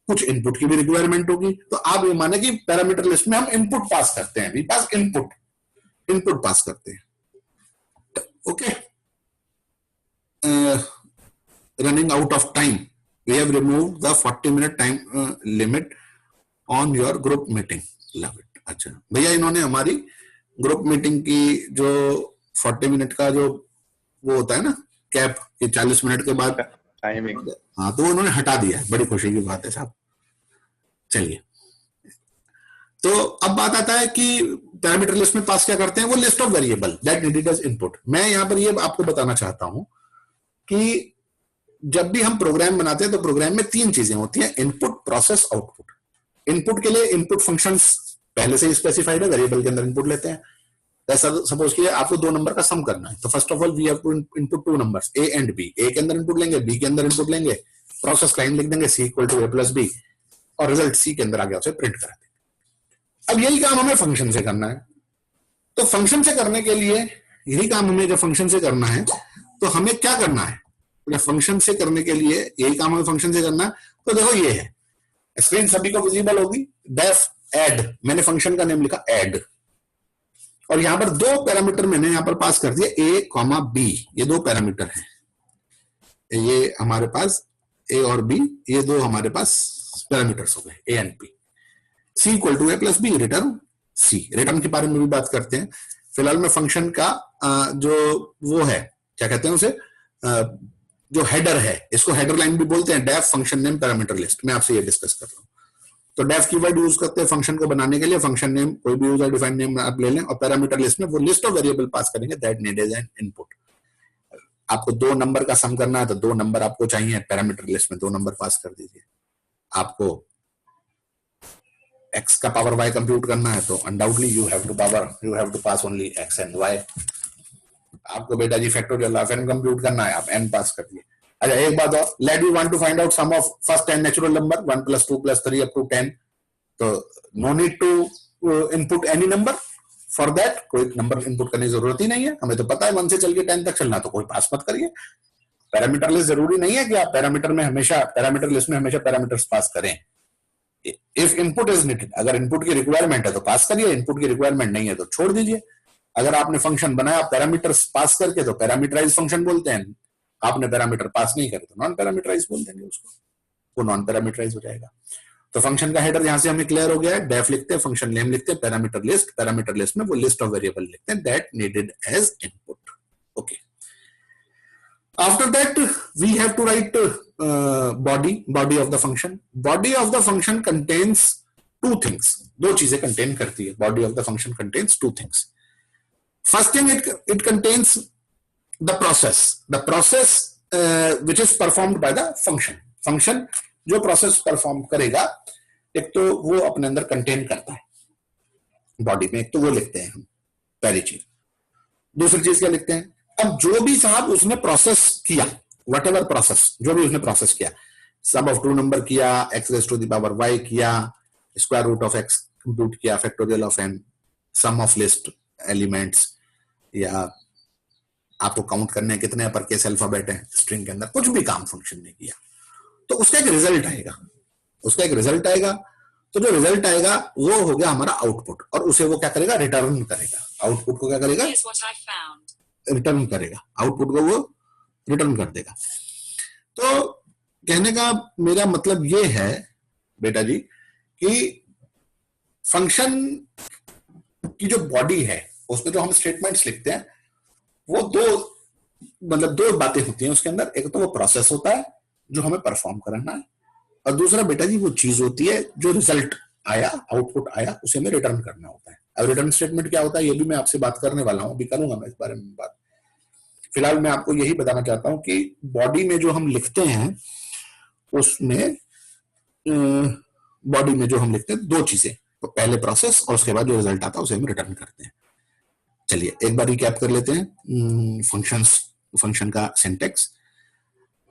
कुछ इनपुट की भी रिक्वायरमेंट होगी। तो आप ये माने कि पैरामीटर लिस्ट में हम इनपुट पास करते हैं, वी पास इनपुट पास करते हैं। Okay, running out of time, we have removed the 40-minute time limit on your group meeting. Love it. अच्छा भैया, इन्होंने हमारी ग्रुप मीटिंग की जो 40 मिनट का जो वो होता है ना कैप, कि 40 मिनट के बाद
टाइमिंग,
हाँ, तो उन्होंने हटा दिया है। बड़ी खुशी की बात है साहब। चलिए, तो अब बात आता है कि पैरामीटर लिस्ट में पास क्या करते हैं? वो list of variable that needed as input. मैं यहां पर ये आपको बताना चाहता हूं कि जब भी हम प्रोग्राम बनाते हैं तो प्रोग्राम में 3 चीजें होती हैं, इनपुट, प्रोसेस, आउटपुट। इनपुट के लिए इनपुट फंक्शंस पहले से ही स्पेसिफाइड है, वेरिएबल के अंदर इनपुट लेते हैं। ऐसा सपोज किया आपको 2 नंबर का सम करना है, तो first of all we have to input 2 numbers, a and b. A के अंदर इनपुट लेंगे, बी के अंदर इनपुट लेंगे, प्रोसेस लाइन लिख देंगे c equal to a plus b, और रिजल्ट सी के अंदर आ गया उसे प्रिंट करा देंगे। अब यही काम हमें फंक्शन से करना है। तो फंक्शन से करने के लिए यही काम हमें जब फंक्शन से करना है तो हमें क्या करना है? फंक्शन से करने के लिए यही काम हमें फंक्शन से करना है। तो देखो ये है, स्क्रीन सभी को विजिबल होगी। डेफ एड, मैंने फंक्शन का नेम लिखा एड, और यहां पर 2 पैरामीटर मैंने यहां पर पास कर दिए, ए कॉमा बी। ये 2 पैरामीटर हैं, ये हमारे पास ए और बी, ये 2 हमारे पास पैरामीटर्स हो गए, a and b. C equal to a plus b, return c. Return के बारे में भी बात करते हैं। फिलहाल में फंक्शन का जो वो है, क्या कहते हैं उसे, जो हेडर है, इसको हेडर लाइन भी बोलते हैं, def function name parameter list. मैं आपसे ये डिस्कस कर रहा हूं। तो डेफ कीवर्ड यूज करते हैं फंक्शन को बनाने के लिए। फंक्शन नेम कोई भी यूजर डिफाइंड नेम आप ले लें, और पैरामीटर लिस्ट में वो लिस्ट ऑफ वेरिएबल पास करेंगे दैट नीडेड एन इनपुट। आपको 2 नंबर का सम करना है तो 2 नंबर आपको चाहिए, पैरामीटर लिस्ट में 2 नंबर पास कर दीजिए। आपको x का पावर y कंप्यूट करना है तो undoubtedly you have to pass only x and y। आपको बेटा जी फैक्टोरियल ऑफ n कंप्यूट करना है, आप n पास कर दिए। अच्छा एक बात और, let you want to find out sum of first 10 natural number 1 + 2 + 3 up to 10, तो no need to input any number for that. कोई नंबर इनपुट करने की जरूरत ही नहीं है, हमें तो पता है 1 से चल के 10 तक चलना, तो कोई पास मत करिए। पैरामीटर लिस्ट जरूरी नहीं है कि आप पैरामीटर लिस्ट में हमेशा पैरामीटर्स पास करें। इफ इनपुट इज नीडेड, अगर इनपुट की रिक्वायरमेंट है तो पास करिए, इनपुट की रिक्वायरमेंट नहीं है तो छोड़ दीजिए। अगर आपने फंक्शन बनाया पैरामीटर्स पास करके तो पैरामीटराइज फंक्शन बोलते हैं, आपने पैरामीटर पास नहीं करे तो नॉन पैरामीटराइज बोल देंगे उसको, वो नॉन पैरामीटराइज हो जाएगा। तो फंक्शन का हेडर यहां से हमें क्लियर हो गया है। डेफ लिखते हैं, फंक्शन नेम लिखते हैं, पैरामीटर लिस्ट में वो लिस्ट ऑफ वेरिएबल लिखते हैं that needed as input. Okay, after that we have to write body of the function. Body of the function contains 2 things, 2 चीजें कंटेन करती है। body of the function contains 2 things. First thing, it contains the process which is performed by the function जो process perform करेगा, एक तो वो अपने अंदर कंटेन करता है बॉडी में, एक तो वो लिखते हैं हम पहली चीज। दूसरी चीज क्या लिखते हैं? अब जो भी साहब उसने प्रोसेस किया, वट एवर प्रोसेस, जो भी उसने प्रोसेस किया, सम ऑफ 2 नंबर किया, x⁻y किया, square root of x compute किया, factorial of n, sum of list elements, या आपको काउंट करने कितने अपर केस अल्फाबेट हैं स्ट्रिंग के अंदर, कुछ भी काम फंक्शन ने किया तो उसका एक रिजल्ट आएगा। तो जो रिजल्ट आएगा वो हो गया हमारा आउटपुट, और उसे वो क्या करेगा, रिटर्न करेगा। आउटपुट को क्या करेगा, रिटर्न करेगा, आउटपुट को वो रिटर्न कर देगा। तो कहने का मेरा मतलब ये है बेटा जी कि फंक्शन की जो बॉडी है उसमें जो हम स्टेटमेंट्स लिखते हैं वो दो बातें होती हैं उसके अंदर। एक तो वो प्रोसेस होता है जो हमें परफॉर्म करना है, और दूसरा बेटा जी वो चीज होती है जो रिजल्ट आया, आउटपुट आया, उसे हमें रिटर्न करना होता है। अब रिटर्न स्टेटमेंट क्या होता है ये भी मैं आपसे बात करने वाला हूं, अभी करूंगा मैं इस बारे में बात। फिलहाल मैं आपको यही बताना चाहता हूं कि बॉडी में जो हम लिखते हैं उसमें बॉडी में जो हम लिखते हैं दो चीजें, तो पहले प्रोसेस और उसके बाद जो रिजल्ट आता है उसे हम रिटर्न करते हैं। चलिए एक बार रिकैप कर लेते हैं फंक्शन का सिंटेक्स।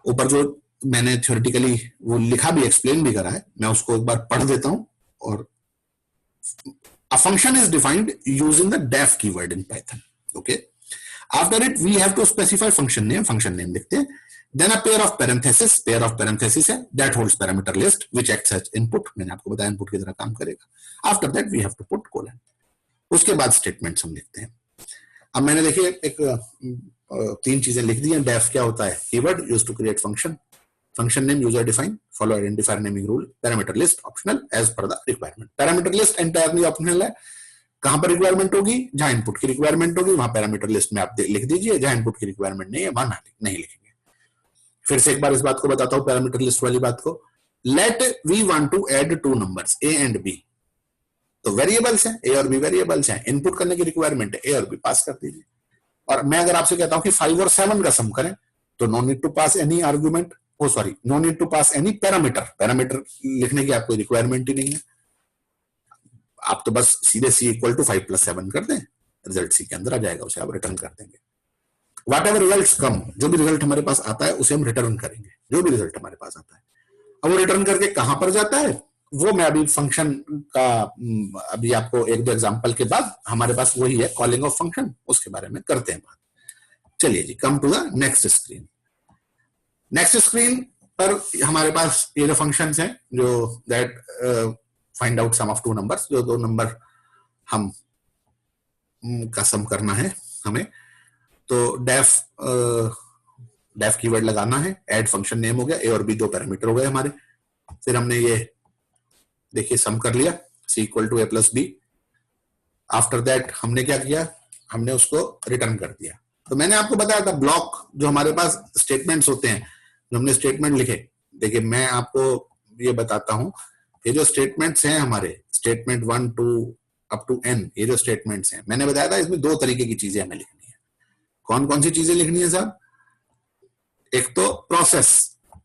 ऊपर जो मैंने थ्योरेटिकली वो लिखा भी, एक्सप्लेन भी करा है, मैं उसको एक बार पढ़ देता हूं। और a function is defined using the def keyword in Python. Okay. After it we have to specify function name लिखते हैं। Then a pair of parenthesis है that holds parameter list which acts as input, मैंने आपको बताया input की तरह काम करेगा। After that we have to put colon, उसके बाद स्टेटमेंट्स हम लिखते हैं। अब मैंने देखिए एक 3 चीजें लिख दी हैं। डेफ क्या होता है, keyword used to create function, function name user define, follow identifier naming rule, parameter list optional as per the requirement. Parameter list entirely optional है, कहां पर रिक्वायरमेंट होगी, जहां इनपुट की रिक्वायरमेंट होगी वहां पैरामीटर लिस्ट में आप लिख दीजिए, जहां इनपुट की रिक्वायरमेंट नहीं है वहां नहीं लिखेंगे। फिर से एक बार इस बात को बताता हूं, पैरामीटर लिस्ट वाली बात को। Let we want to add 2 numbers a and b, तो वेरिएबल्स हैं, ए और बी वेरिएबल्स हैं, इनपुट करने की रिक्वायरमेंट है, ए और बी पास कर दीजिए। और मैं अगर आपसे कहता हूं कि 5 और 7 का सम करें, तो no need to pass any argument, no need to pass any parameter लिखने की आपको रिक्वायरमेंट ही नहीं है। आप तो बस सीधे c इक्वल टू 5 + 7 कर दें, रिजल्ट c के अंदर आ जाएगा, उसे आप रिटर्न कर देंगे। व्हाट एवर रिजल्ट कम, जो भी रिजल्ट हमारे पास आता है उसे हम रिटर्न करेंगे, जो भी रिजल्ट हमारे पास आता है। अब वो रिटर्न करके कहां पर जाता है वो मैं अभी फंक्शन का अभी आपको 1-2 एग्जांपल के बाद हमारे पास वही है कॉलिंग ऑफ फंक्शन, उसके बारे में करते हैं बात। चलिए जी, come to the next screen. Next screen पर हमारे पास ये जो फंक्शंस हैं जो that find out sum of 2 numbers, जो 2 नंबर हम का सम करना है हमें, तो डेफ कीवर्ड लगाना है, ऐड फंक्शन नेम हो गया, ए और बी 2 पैरामीटर हो गए हमारे। फिर हमने ये देखिए सम कर लिया, c equal to a + b। After that हमने क्या किया, हमने उसको रिटर्न कर दिया। तो मैंने आपको बताया था ब्लॉक जो हमारे पास स्टेटमेंट्स होते हैं, जो हमने स्टेटमेंट लिखे। देखिए मैं आपको ये बताता हूं, ये जो स्टेटमेंट्स हैं हमारे, स्टेटमेंट 1 2 अप टू n, ये जो स्टेटमेंट्स हैं मैंने बताया था इसमें 2 तरीके की चीजें हमें लिखनी है। कौन कौन सी चीजें लिखनी है साहब? एक तो प्रोसेस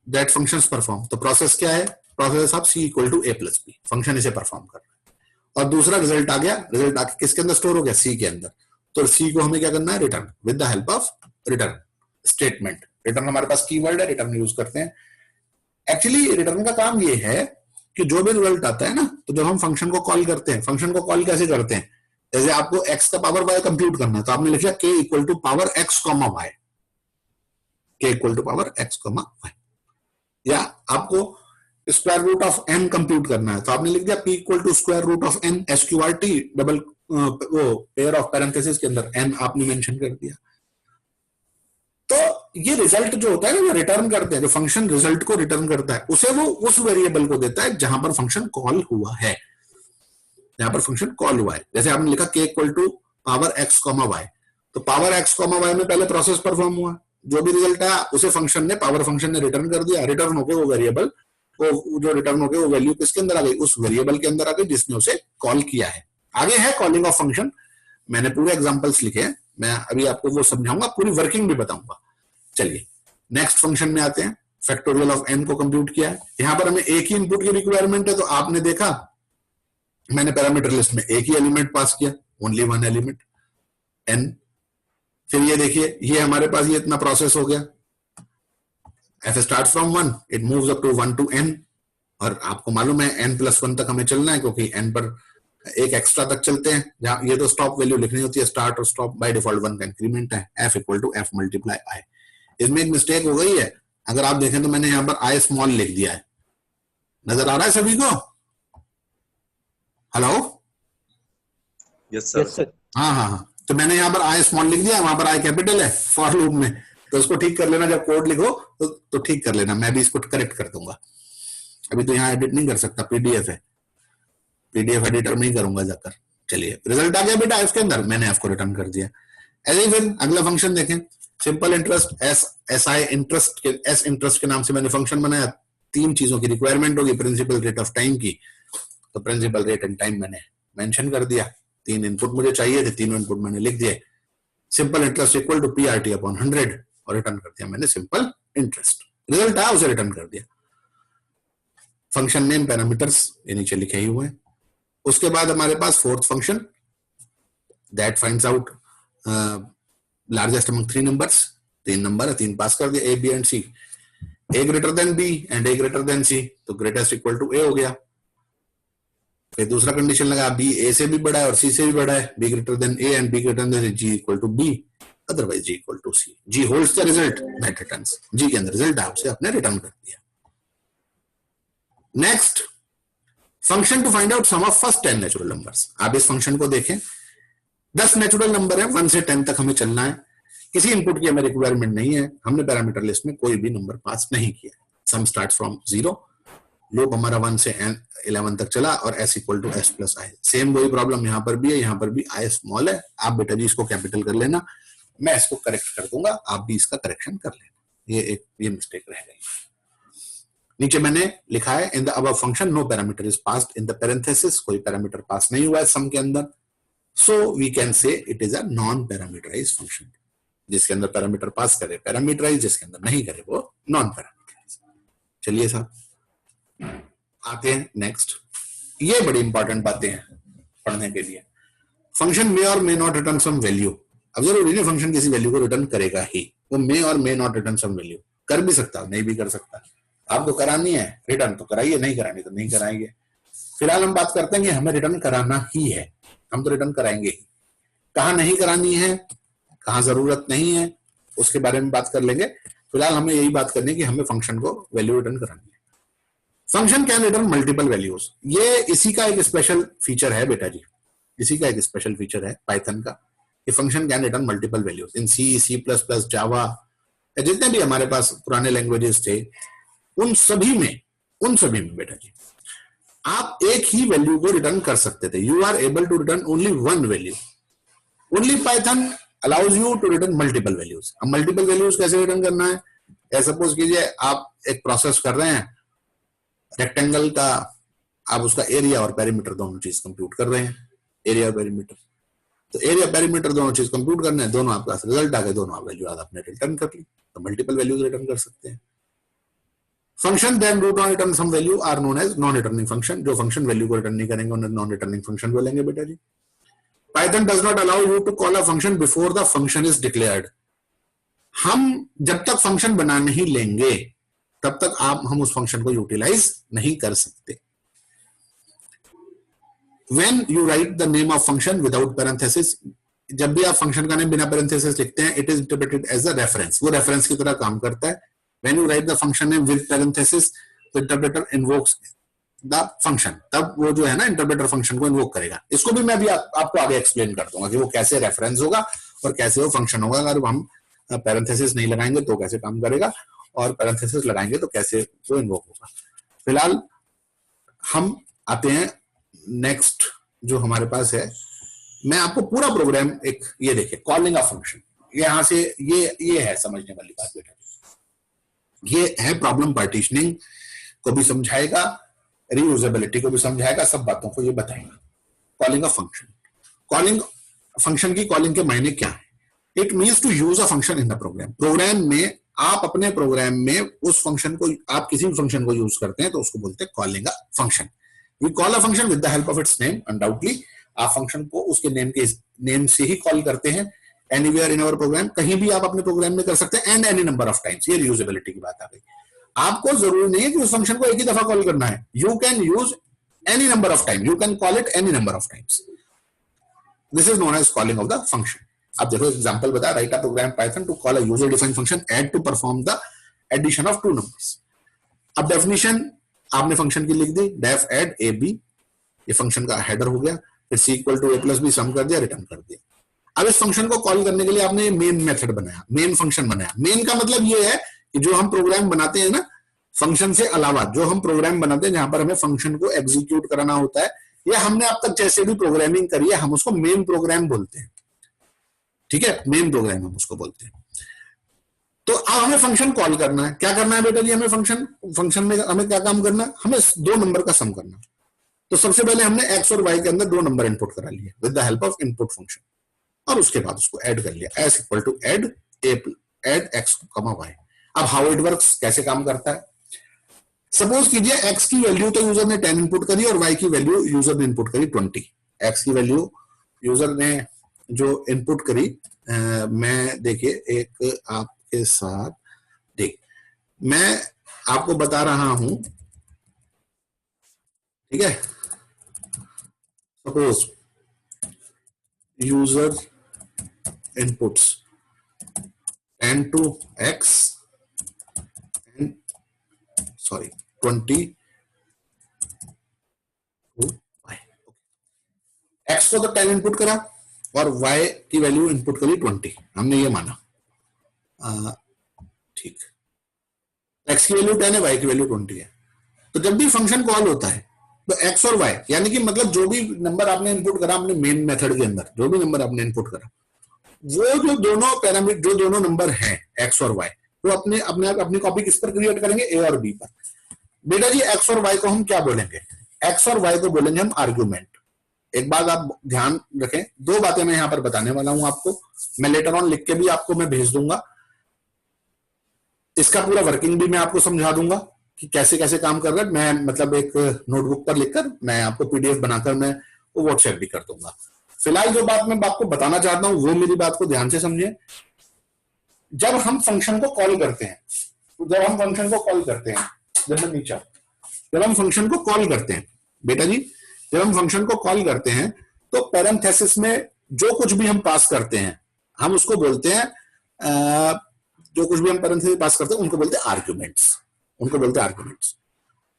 दैट फंक्शंस परफॉर्म, तो प्रोसेस क्या है, process of c equal to a + b, function इसे परफॉर्म कर रहा है। और दूसरा रिजल्ट आ गया, रिजल्ट आके किसके अंदर स्टोर हो गया, c के अंदर। तो c को हमें क्या करना है, return with the help of return statement. Return हमारे पास कीवर्ड है, रिटर्न यूज करते हैं। एक्चुअली रिटर्न का काम ये है कि जो भी रिजल्ट आता है ना, तो जब हम फंक्शन को कॉल करते हैं, फंक्शन को कॉल कैसे करते हैं, जैसे आपको x का पावर y कंप्यूट करना है तो आपने लिखा k equal to power x, y, k equal to power x, y। या आपको square root of n compute करना है तो आपने लिख दिया p equal to square root of n sqrt double वो पेयर ऑफ पैरेंथेसिस के अंदर n आपने मेंशन कर दिया। तो ये रिजल्ट जो होता है ना, रिटर्न करते हैं, जो फंक्शन रिजल्ट को रिटर्न करता है उसे वो उस वेरिएबल को देता है जहां पर फंक्शन कॉल हुआ है, जहां पर फंक्शन कॉल हुआ है। जैसे आपने लिखा k equal to power x, y, तो पावर x, y में पहले प्रोसेस परफॉर्म हुआ, जो भी रिजल्ट आया उसे फंक्शन ने, पावर फंक्शन ने रिटर्न कर दिया। रिटर्न होके वो वेरिएबल वो जो रिटर्न होके वो वैल्यू किसके अंदर आ गई, उस वेरिएबल के अंदर आ गई जिसने उसे कॉल किया है। आगे है कॉलिंग ऑफ फंक्शन, मैंने पूरे एग्जांपल्स लिखे हैं, मैं अभी आपको वो समझाऊंगा, पूरी वर्किंग भी बताऊंगा। चलिए नेक्स्ट फंक्शन में आते हैं। फैक्टोरियल ऑफ n को कंप्यूट किया है, यहां पर हमें एक ही इनपुट की रिक्वायरमेंट है, तो आपने देखा मैंने पैरामीटर लिस्ट में एक ही एलिमेंट पास किया, ओनली 1 एलिमेंट n। फिर ये देखिए ये हमारे पास ये इतना प्रोसेस हो गया, f starts from 1, it moves up to 1 to n, और आपको मालूम है n + 1 तक हमें चलना है क्योंकि n पर एक एक्स्ट्रा तक चलते हैं, जहां ये तो स्टॉप वैल्यू लिखनी होती है, स्टार्ट और स्टॉप बाय डिफॉल्ट 1 का इंक्रीमेंट है, f equal to f multiply i। इसमें एक मिस्टेक हो गई है, अगर आप देखें तो मैंने यहाँ पर i स्मॉल लिख दिया है, नजर आ रहा है सभी को? Hello,
Yes, sir.
Yes sir.
हाँ हाँ हाँ, तो मैंने यहाँ पर आई स्मॉल लिख दिया, वहां पर आई कैपिटल है फॉर लूप में, तो उसको ठीक कर लेना जब कोड लिखो तो ठीक कर लेना, मैं भी इसको करेक्ट कर दूंगा। अभी तो यहाँ एडिट नहीं कर सकता, पीडीएफ है, पीडीएफ एडिटर में ही करूंगा जाकर। चलिए रिजल्ट आ गया बेटा इसके अंदर, मैंने एफ को रिटर्न कर दिया। ऐसे फिर अगला फंक्शन देखें, simple interest, S I interest के, एस इंटरेस्ट के नाम से मैंने फंक्शन बनाया। 3 चीजों की रिक्वायरमेंट होगी, प्रिंसिपल रेट ऑफ टाइम की, तो प्रिंसिपल रेट एंड टाइम मैंने मेंशन कर दिया। 3 इनपुट मुझे चाहिए थे, तीनों इनपुट मैंने लिख दिए। Simple interest equal to PRT upon 100 और रिटर्न कर दिया मैंने सिंपल इंटरेस्ट। रिजल्ट आया उसे रिटर्न कर दिया। फंक्शन नेम पैरामीटर्स ये नीचे लिखे ही हुए हैं। उसके बाद हमारे पास fourth function that finds out largest among 3 numbers. 3 number है, 3 पास कर दिया, a b and c. A greater than b and a greater than c, तो ग्रेटेस्ट इक्वल टू ए हो गया। फिर दूसरा कंडीशन लगा, बी ए से भी बड़ा है और सी से भी बड़ा है, B greater than A and B greater than G equal to B, otherwise G equal to C. G holds the result that returns, G के अंदर रिजल्ट है उसे आपने रिटर्न कर दिया। Next function to find out sum of first 10 natural numbers. आप इस function को देखें, 10 नेचुरल नंबर है, 1 से 10 तक हमें चलना है। किसी इनपुट की हमें रिक्वायरमेंट नहीं है, हमने पैरामीटर लिस्ट में कोई भी नंबर पास नहीं किया। सम स्टार्ट फ्रॉम 0, लूप हमारा 1 से 11 तक चला और s equal to s plus i. Same वही प्रॉब्लम यहाँ पर भी है, यहाँ पर भी आई स्मॉल है। आप बेटा जी इसको कैपिटल कर लेना, मैं इसको करेक्ट कर दूंगा, आप भी इसका करेक्शन कर लेना। ये मिस्टेक रह गई। नीचे मैंने लिखा है in the above function no parameter is passed in the parenthesis, कोई पैरामीटर पास नहीं हुआ है सम के अंदर, so we can say it is a non parameterise function. जिसके अंदर पैरामीटर पास करे पैरामीटराइज, जिसके अंदर नहीं करे वो नॉन पैरामीटराइज। चलिए साहब आते हैं नेक्स्ट। ये बड़ी इंपॉर्टेंट बातें हैं पढ़ने के लिए। Function may or may not return some value. अब जरूरी नहीं फंक्शन किसी वैल्यू को रिटर्न करेगा ही, वो may or may not return some value कर भी सकता है, नहीं भी कर सकता। आपको करानी है रिटर्न तो कराइए, नहीं करानी तो नहीं कराएंगे। फिलहाल हम बात करते हैं कि हमें रिटर्न कराना ही है, हम तो रिटर्न कराएंगे ही। कहाँ नहीं करानी है, कहाँ जरूरत नहीं है, उसके बारे में बात कर लेंगे। फिलहाल हमें यही बात करनी है कि हमें फंक्शन को वैल्यू रिटर्न करानी है। Function can return multiple values, ये इसी का एक स्पेशल फीचर है बेटा जी, इसी का एक स्पेशल फीचर है पाइथन का, कि function can return multiple values. In C, C plus plus, Java, जितने भी हमारे पास पुराने लैंग्वेजेस थे, उन सभी में बेटा जी आप एक ही वैल्यू को रिटर्न कर सकते थे। You are able to return only 1 value. Only Python allows you to return multiple values. अब मल्टीपल वैल्यूज कैसे रिटर्न करना है, सपोज कीजिए आप एक प्रोसेस कर रहे हैं, रेक्टेंगल का आप उसका एरिया और पेरीमीटर दोनों चीज कंप्यूट कर रहे हैं, एरिया और पेरीमीटर, तो एरिया पेरीमीटर दोनों चीज कंप्यूट करने हैं, दोनों आपके पास रिजल्ट आ गए, दोनों आप वैल्यू आपने रिटर्न कर ली, तो मल्टीपल वैल्यूज रिटर्न कर सकते हैं। Function then do not return some value are known as non returning function. जो फंक्शन वैल्यू को रिटर्न नहीं करेंगे उन्हें नॉन रिटर्निंग फंक्शन बोलेंगे बेटा जी। Python does not allow you to call a function before the function is declared. हम जब तक फंक्शन बना नहीं लेंगे तब तक हम उस फंक्शन को यूटिलाइज नहीं कर सकते। When you write the name of function without parenthesis, जब भी आप फंक्शन का नेम बिना पैरेंथेसिस लिखते हैं, it is interpreted as a reference, वो रेफरेंस की तरह काम करता है। When you write the function name with parenthesis, the interpreter invokes the function, तब वो जो है ना इंटरप्रेटर फंक्शन को इन्वोक करेगा। इसको भी मैं भी आपको आगे एक्सप्लेन कर दूंगा कि वो कैसे रेफरेंस होगा और कैसे वो फंक्शन होगा। अगर हम पैरेंथेसिस नहीं लगाएंगे तो कैसे काम करेगा, और पैरेंथेसिस लगाएंगे तो कैसे वो इन्वोक होगा। फिलहाल हम आते हैं नेक्स्ट जो हमारे पास है। मैं आपको पूरा प्रोग्राम एक ये देखिए, कॉलिंग ऑफ फंक्शन, यहां से ये है समझने वाली बात बेटा। ये है प्रॉब्लम पार्टीशनिंग को भी समझाएगा, रीयूजेबिलिटी को भी समझाएगा, सब बातों को ये बताएगा। Calling of function, calling function की कॉलिंग के मायने क्या है? It means to use a function in the program. Program में आप अपने प्रोग्राम में उस फंक्शन को, आप किसी भी फंक्शन को यूज करते हैं तो उसको बोलते हैं calling a function. We call a function with the help of its name, undoubtedly. आप फंक्शन को उसके नेम से ही कॉल करते हैं। Anywhere in our program, कहीं भी आप अपने प्रोग्राम में कर सकते हैं, and any number of times। ये रीयूजेबिलिटी की बात आ गई। आपको जरूरी नहीं है कि उस फंक्शन को एक ही दफा कॉल करना है। You can use any number of times. You can call it any number of times. This is known as calling of the function. आप देखो एग्जांपल बता, write a program Python to call a user defined function add to perform the addition of 2 numbers। अब definition आपने function की लिख दी, def add a b, ये function का हेडर हो गया, फिर c equal to a plus b sum कर दिया, रिटर्न कर दिया। अब इस फंक्शन को कॉल करने के लिए आपने मेन मेथड बनाया, मेन फंक्शन बनाया। मेन का मतलब ये है कि जो हम प्रोग्राम बनाते हैं ना फंक्शन से अलावा, जो हम प्रोग्राम बनाते हैं जहां पर हमें फंक्शन को एग्जीक्यूट कराना होता है, या हमने अब तक जैसे भी प्रोग्रामिंग करी है, हम उसको मेन प्रोग्राम बोलते हैं। ठीक है, मेन प्रोग्राम हम उसको बोलते हैं। तो अब हमें फंक्शन कॉल करना है। क्या करना है बेटा जी, हमें फंक्शन में हमें क्या काम करना है, हमें दो नंबर का सम करना। तो सबसे पहले हमने एक्स और वाई के अंदर दो नंबर इनपुट करा लिए with the help of input function, और उसके बाद उसको ऐड कर लिया, s equal to add x comma y. अब हाउ इट वर्क्स, कैसे काम करता है। सपोज कीजिए एक्स की वैल्यू तो यूजर ने 10 इनपुट करी और वाई की वैल्यू यूजर ने इनपुट करी 20। एक्स की वैल्यू यूजर ने जो इनपुट करी, मैं देखिए एक आपके साथ देख, मैं आपको बता रहा हूं, ठीक है। Suppose user inputs 10 to x and 20 to y। x को तो 10 इनपुट करा और y की वैल्यू इनपुट करी 20, हमने ये माना, ठीक। x की वैल्यू 10 है, y की वैल्यू 20 है। तो जब भी फंक्शन कॉल होता है तो x और y, यानी कि मतलब जो भी नंबर आपने इनपुट करा अपने मेन मेथड के अंदर, जो भी नंबर आपने इनपुट करा, वो जो दोनों पैरामीटर, जो दोनों नंबर हैं x और y, वो अपनी कॉपी किस पर क्रिएट करेंगे, a और b पर। बेटा जी x और y को हम क्या बोलेंगे, x और y को बोलेंगे हम आर्ग्यूमेंट। एक बात आप ध्यान रखें, दो बातें मैं यहां पर बताने वाला हूं आपको, मैं लेटर ऑन लिख के भी आपको मैं भेज दूंगा, इसका पूरा वर्किंग भी मैं आपको समझा दूंगा कि कैसे कैसे काम कर रहा है। मैं मतलब एक नोटबुक पर लिखकर मैं आपको पीडीएफ बनाकर मैं वो व्हाट्सएप भी कर दूंगा। फिलहाल जो बात मैं आपको बताना चाहता हूं वो मेरी बात को ध्यान से समझिए। जब हम फंक्शन को कॉल करते हैं, जब हम फंक्शन को कॉल करते हैं, जब हम फंक्शन को कॉल करते हैं बेटा जी, जब हम फंक्शन को कॉल करते हैं तो पैरेंथेसिस में जो कुछ भी हम पास करते हैं हम उसको बोलते हैं, जो कुछ भी हम पैरेंथेसिस पास करते हैं उनको बोलते हैं आर्ग्यूमेंट्स, उनको बोलते हैं आर्ग्यूमेंट्स।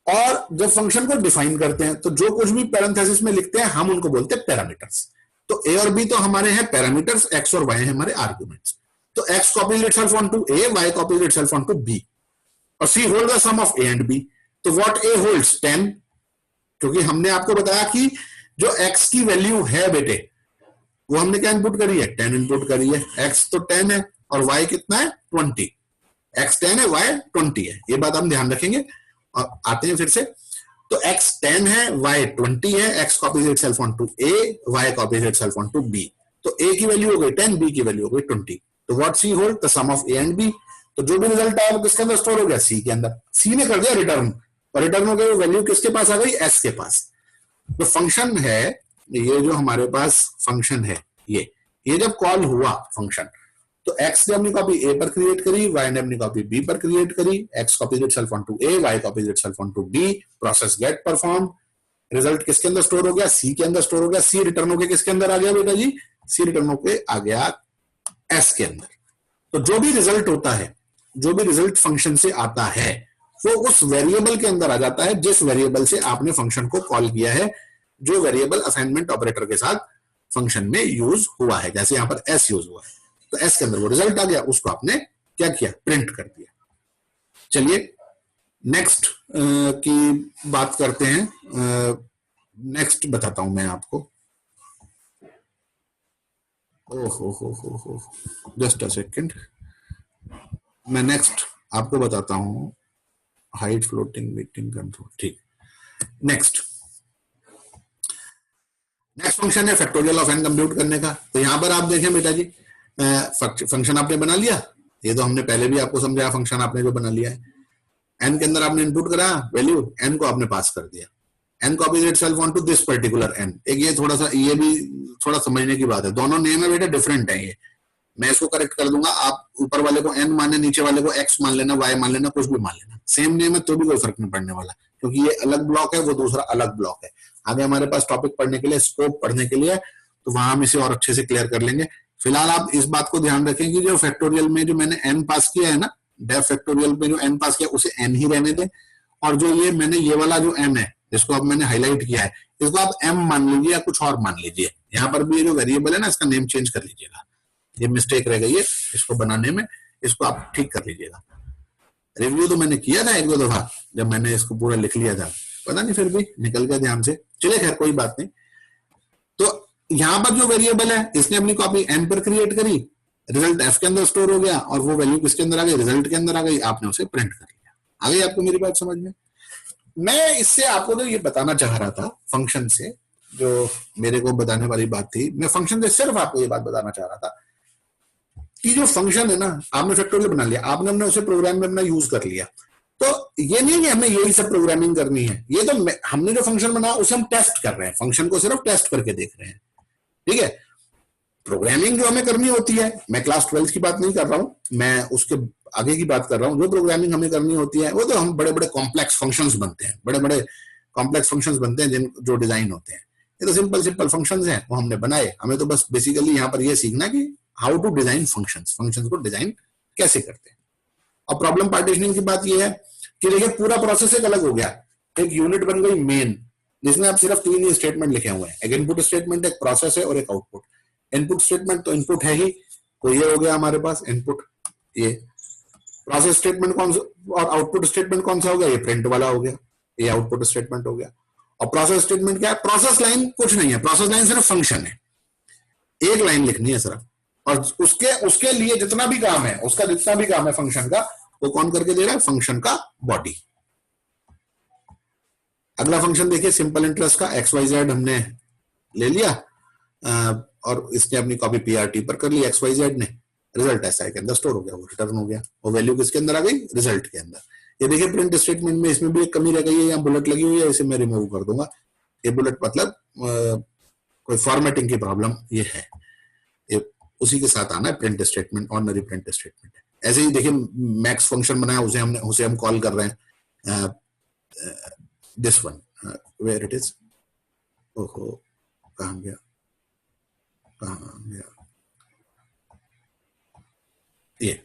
और जब फंक्शन को डिफाइन करते हैं तो जो कुछ भी पैरेंथेसिस में लिखते हैं हम उनको बोलते हैं पैरामीटर्स। तो ए और बी तो हमारे हैं पैरामीटर्स, एक्स और वाई हैं हमारे आर्ग्यूमेंट्स। तो x copies itself onto a, y copies itself onto b, और c hold the sum of a and b. तो व्हाट ए होल्ड्स 10, क्योंकि हमने आपको बताया कि जो एक्स की वैल्यू है बेटे वो हमने क्या इनपुट करी है, 10 इनपुट करी है। एक्स तो 10 है और वाई कितना है 20, एक्स 10 है वाई 20 है, ये बात हम ध्यान रखेंगे। और आते हैं फिर से, तो x 10 है y 20 है, x copies itself onto a, y copies itself onto b। तो a की वैल्यू हो गई 10, b की वैल्यू हो गई 20। तो what c hold the sum of a and b। तो जो भी रिजल्ट आया वो किसके अंदर स्टोर हो गया, c के अंदर। c ने कर दिया रिटर्न, और रिटर्न हो गई वैल्यू किसके पास आ गई, s के पास। तो फंक्शन है ये, जो हमारे पास फंक्शन है ये जब कॉल हुआ फंक्शन, तो x ने अपनी कॉपी a पर क्रिएट करी, y ने अपनी कॉपी b पर क्रिएट करी, x copies itself onto a, y copies itself onto b, process get perform, result किसके अंदर स्टोर हो गया, c के अंदर स्टोर हो गया। c रिटर्न होके किसके अंदर आ गया बेटा जी, c रिटर्न होके आ गया s के अंदर। तो जो भी रिजल्ट होता है, जो भी रिजल्ट फंक्शन से आता है वो उस वेरिएबल के अंदर आ जाता है जिस वेरिएबल से आपने फंक्शन को कॉल किया है, जो वेरिएबल असाइनमेंट ऑपरेटर के साथ फंक्शन में यूज हुआ है। जैसे यहां पर s यूज हुआ है तो s के अंदर वो रिजल्ट आ गया, उसको आपने क्या किया, प्रिंट कर दिया। चलिए नेक्स्ट की बात करते हैं। नेक्स्ट बताता हूं मैं आपको, ओहो जस्ट अ सेकेंड, मैं नेक्स्ट आपको बताता हूं, हाइट फ्लोटिंग मीटिंग कंट्रोल, ठीक। नेक्स्ट फंक्शन है फैक्टोरियल ऑफ n कंप्यूट करने का। तो यहां पर आप देखें बेटा जी, फंक्शन आपने बना लिया, ये तो हमने पहले भी आपको समझाया, फंक्शन आपने जो बना लिया है, n के अंदर आपने इनपुट करा वैल्यू, n को आपने पास कर दिया, n copies itself onto this particular n। एक ये थोड़ा सा, ये भी थोड़ा समझने की बात है, दोनों नेम है बेटा डिफरेंट है, ये मैं इसको करेक्ट कर दूंगा। आप ऊपर वाले को n माने, नीचे वाले को x मान लेना, y मान लेना, कुछ भी मान लेना, सेम नेम है तो भी कोई फर्क नहीं पड़ने वाला, क्योंकि ये अलग ब्लॉक है, वो दूसरा अलग ब्लॉक है। आगे हमारे पास टॉपिक पढ़ने के लिए, स्कोप पढ़ने के लिए, तो वहां हम इसे और अच्छे से क्लियर कर लेंगे। फिलहाल आप इस बात को ध्यान रखें कि जो फैक्टोरियल में जो मैंने n पास किया है ना, डेफ फैक्टोरियल में जो n पास किया उसे n ही रहने दें, और जो ये मैंने ये वाला जो m है जिसको अब मैंने हाईलाइट किया है, इसको आप m मान लीजिए या कुछ और मान लीजिए। यहाँ पर भी जो वेरिएबल है ना, इसका नेम चेंज कर लीजिएगा, ये मिस्टेक रह गई है इसको बनाने में, इसको आप ठीक कर लीजिएगा। रिव्यू तो मैंने किया था 1-2 दफा जब मैंने इसको पूरा लिख लिया था, पता नहीं फिर भी निकल गया ध्यान से, चले खैर कोई बात नहीं। तो यहाँ पर जो वेरिएबल है इसने अपनी कॉपी n पर क्रिएट करी, रिजल्ट f के अंदर स्टोर हो गया और वो वैल्यू किसके अंदर आ गई, रिजल्ट के अंदर आ गई, आपने उसे प्रिंट कर लिया। आ गई आपको मेरी बात समझ में? मैं इससे आपको तो ये बताना चाह रहा था फंक्शन से, जो मेरे को बताने वाली बात थी, मैं फंक्शन से सिर्फ आपको ये बात बताना चाह रहा था कि जो फंक्शन है ना, आपने फैक्टोरियल बना लिया, आपने हमने उसे प्रोग्राम में अपना यूज कर लिया, तो ये नहीं कि हमें यही सब प्रोग्रामिंग करनी है, ये तो हमने जो फंक्शन बनाया उसे हम टेस्ट कर रहे हैं, फंक्शन को सिर्फ टेस्ट करके देख रहे हैं, ठीक है। प्रोग्रामिंग जो हमें करनी होती है, मैं क्लास 12 की बात नहीं कर रहा हूं, मैं उसके आगे की बात कर रहा हूं। जो प्रोग्रामिंग हमें करनी होती है वो तो हम बड़े बड़े कॉम्प्लेक्स फंक्शंस बनते हैं, बड़े बड़े कॉम्प्लेक्स फंक्शंस बनते हैं जिन जो डिजाइन होते हैं। ये तो सिंपल सिंपल फंक्शंस हैं, वो हमने बनाए, हमें तो बस बेसिकली यहाँ पर ये सीखना कि how to design functions, functions को डिजाइन कैसे करते हैं। और प्रॉब्लम पार्टीशनिंग की बात ये है कि देखिए पूरा प्रोसेस एक अलग हो गया, एक यूनिट बन गई मेन, जिसमें आप सिर्फ 3 ही स्टेटमेंट लिखे हुए हैं, एक इनपुट स्टेटमेंट, एक प्रोसेस है और एक आउटपुट। इनपुट स्टेटमेंट तो इनपुट है ही, तो ये हो गया हमारे पास इनपुट, ये प्रोसेस स्टेटमेंट कौन सा और आउटपुट स्टेटमेंट कौन सा हो गया, ये प्रिंट वाला हो गया, ये आउटपुट स्टेटमेंट हो गया। और प्रोसेस स्टेटमेंट क्या है, प्रोसेस लाइन कुछ नहीं है, प्रोसेस लाइन सिर्फ फंक्शन है, एक लाइन लिखनी है सिर्फ, और उसके लिए जितना भी काम है, उसका जितना भी काम है फंक्शन का, वो कौन करके दे रहा है, फंक्शन का बॉडी। अगला फंक्शन देखिए सिंपल इंटरेस्ट का, XYZ हमने ले लिया और इसने अपनी कॉपी PRT पर कर ली, XYZ ने, रिजल्ट SI के अंदर स्टोर हो गया, वो रिटर्न हो गया, वो वैल्यू किसके अंदर आ गई, रिजल्ट के अंदर। ये देखिए प्रिंट स्टेटमेंट में इसमें भी एक कमी रह गई है, यहाँ बुलेट लगी हुई है, इसे मैं रिमूव कर दूंगा। ये बुलेट मतलब कोई फॉर्मेटिंग की प्रॉब्लम ये है, ये उसी के साथ आना है, print statement ordinary print statement है। ऐसे ही देखिए मैक्स फंक्शन बनाया, उसे हम कॉल कर रहे हैं, this one where it is, ओहो कहां गया, ये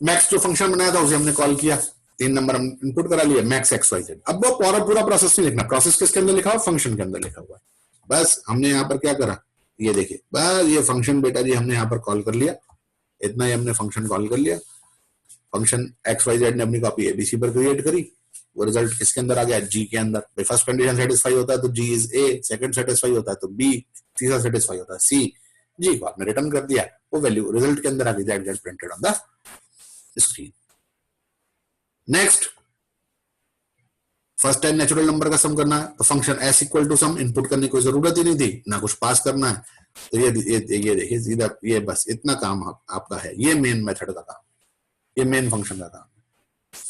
मैक्स जो फंक्शन बनाया था उसे हमने कॉल किया, 3 नंबर हम इनपुट करा लिया, मैक्स XYZ। अब वो पूरा प्रोसेस नहीं लिखना, प्रोसेस किसके अंदर लिखा हुआ, फंक्शन के अंदर लिखा हुआ है। बस हमने यहाँ पर क्या करा, ये देखिए, बस ये फंक्शन बेटा जी हमने यहाँ पर कॉल कर लिया, इतना ही हमने फंक्शन कॉल कर लिया। फंक्शन XYZ ने अपनी कॉपी ABC पर क्रिएट करी, वो रिजल्ट किसके अंदर आ गया, G के अंदर। फर्स्ट कंडीशन सेटिस्फाई होता है तो G is A, second satisfy होता है तो B, तीसरा सेटिस्फाई होता है C, G को आपने रिटर्न कर दिया, वो वैल्यू रिजल्ट के अंदर आ गई, that get printed on the screen. Next, first time natural number का सम करना है तो function S equal to sum, input करने की कोई जरूरत ही नहीं थी, ना कुछ पास करना है, तो ये देखिए सीधा ये बस इतना काम आपका है, ये मेन मेथड का काम, ये मेन फंक्शन का काम।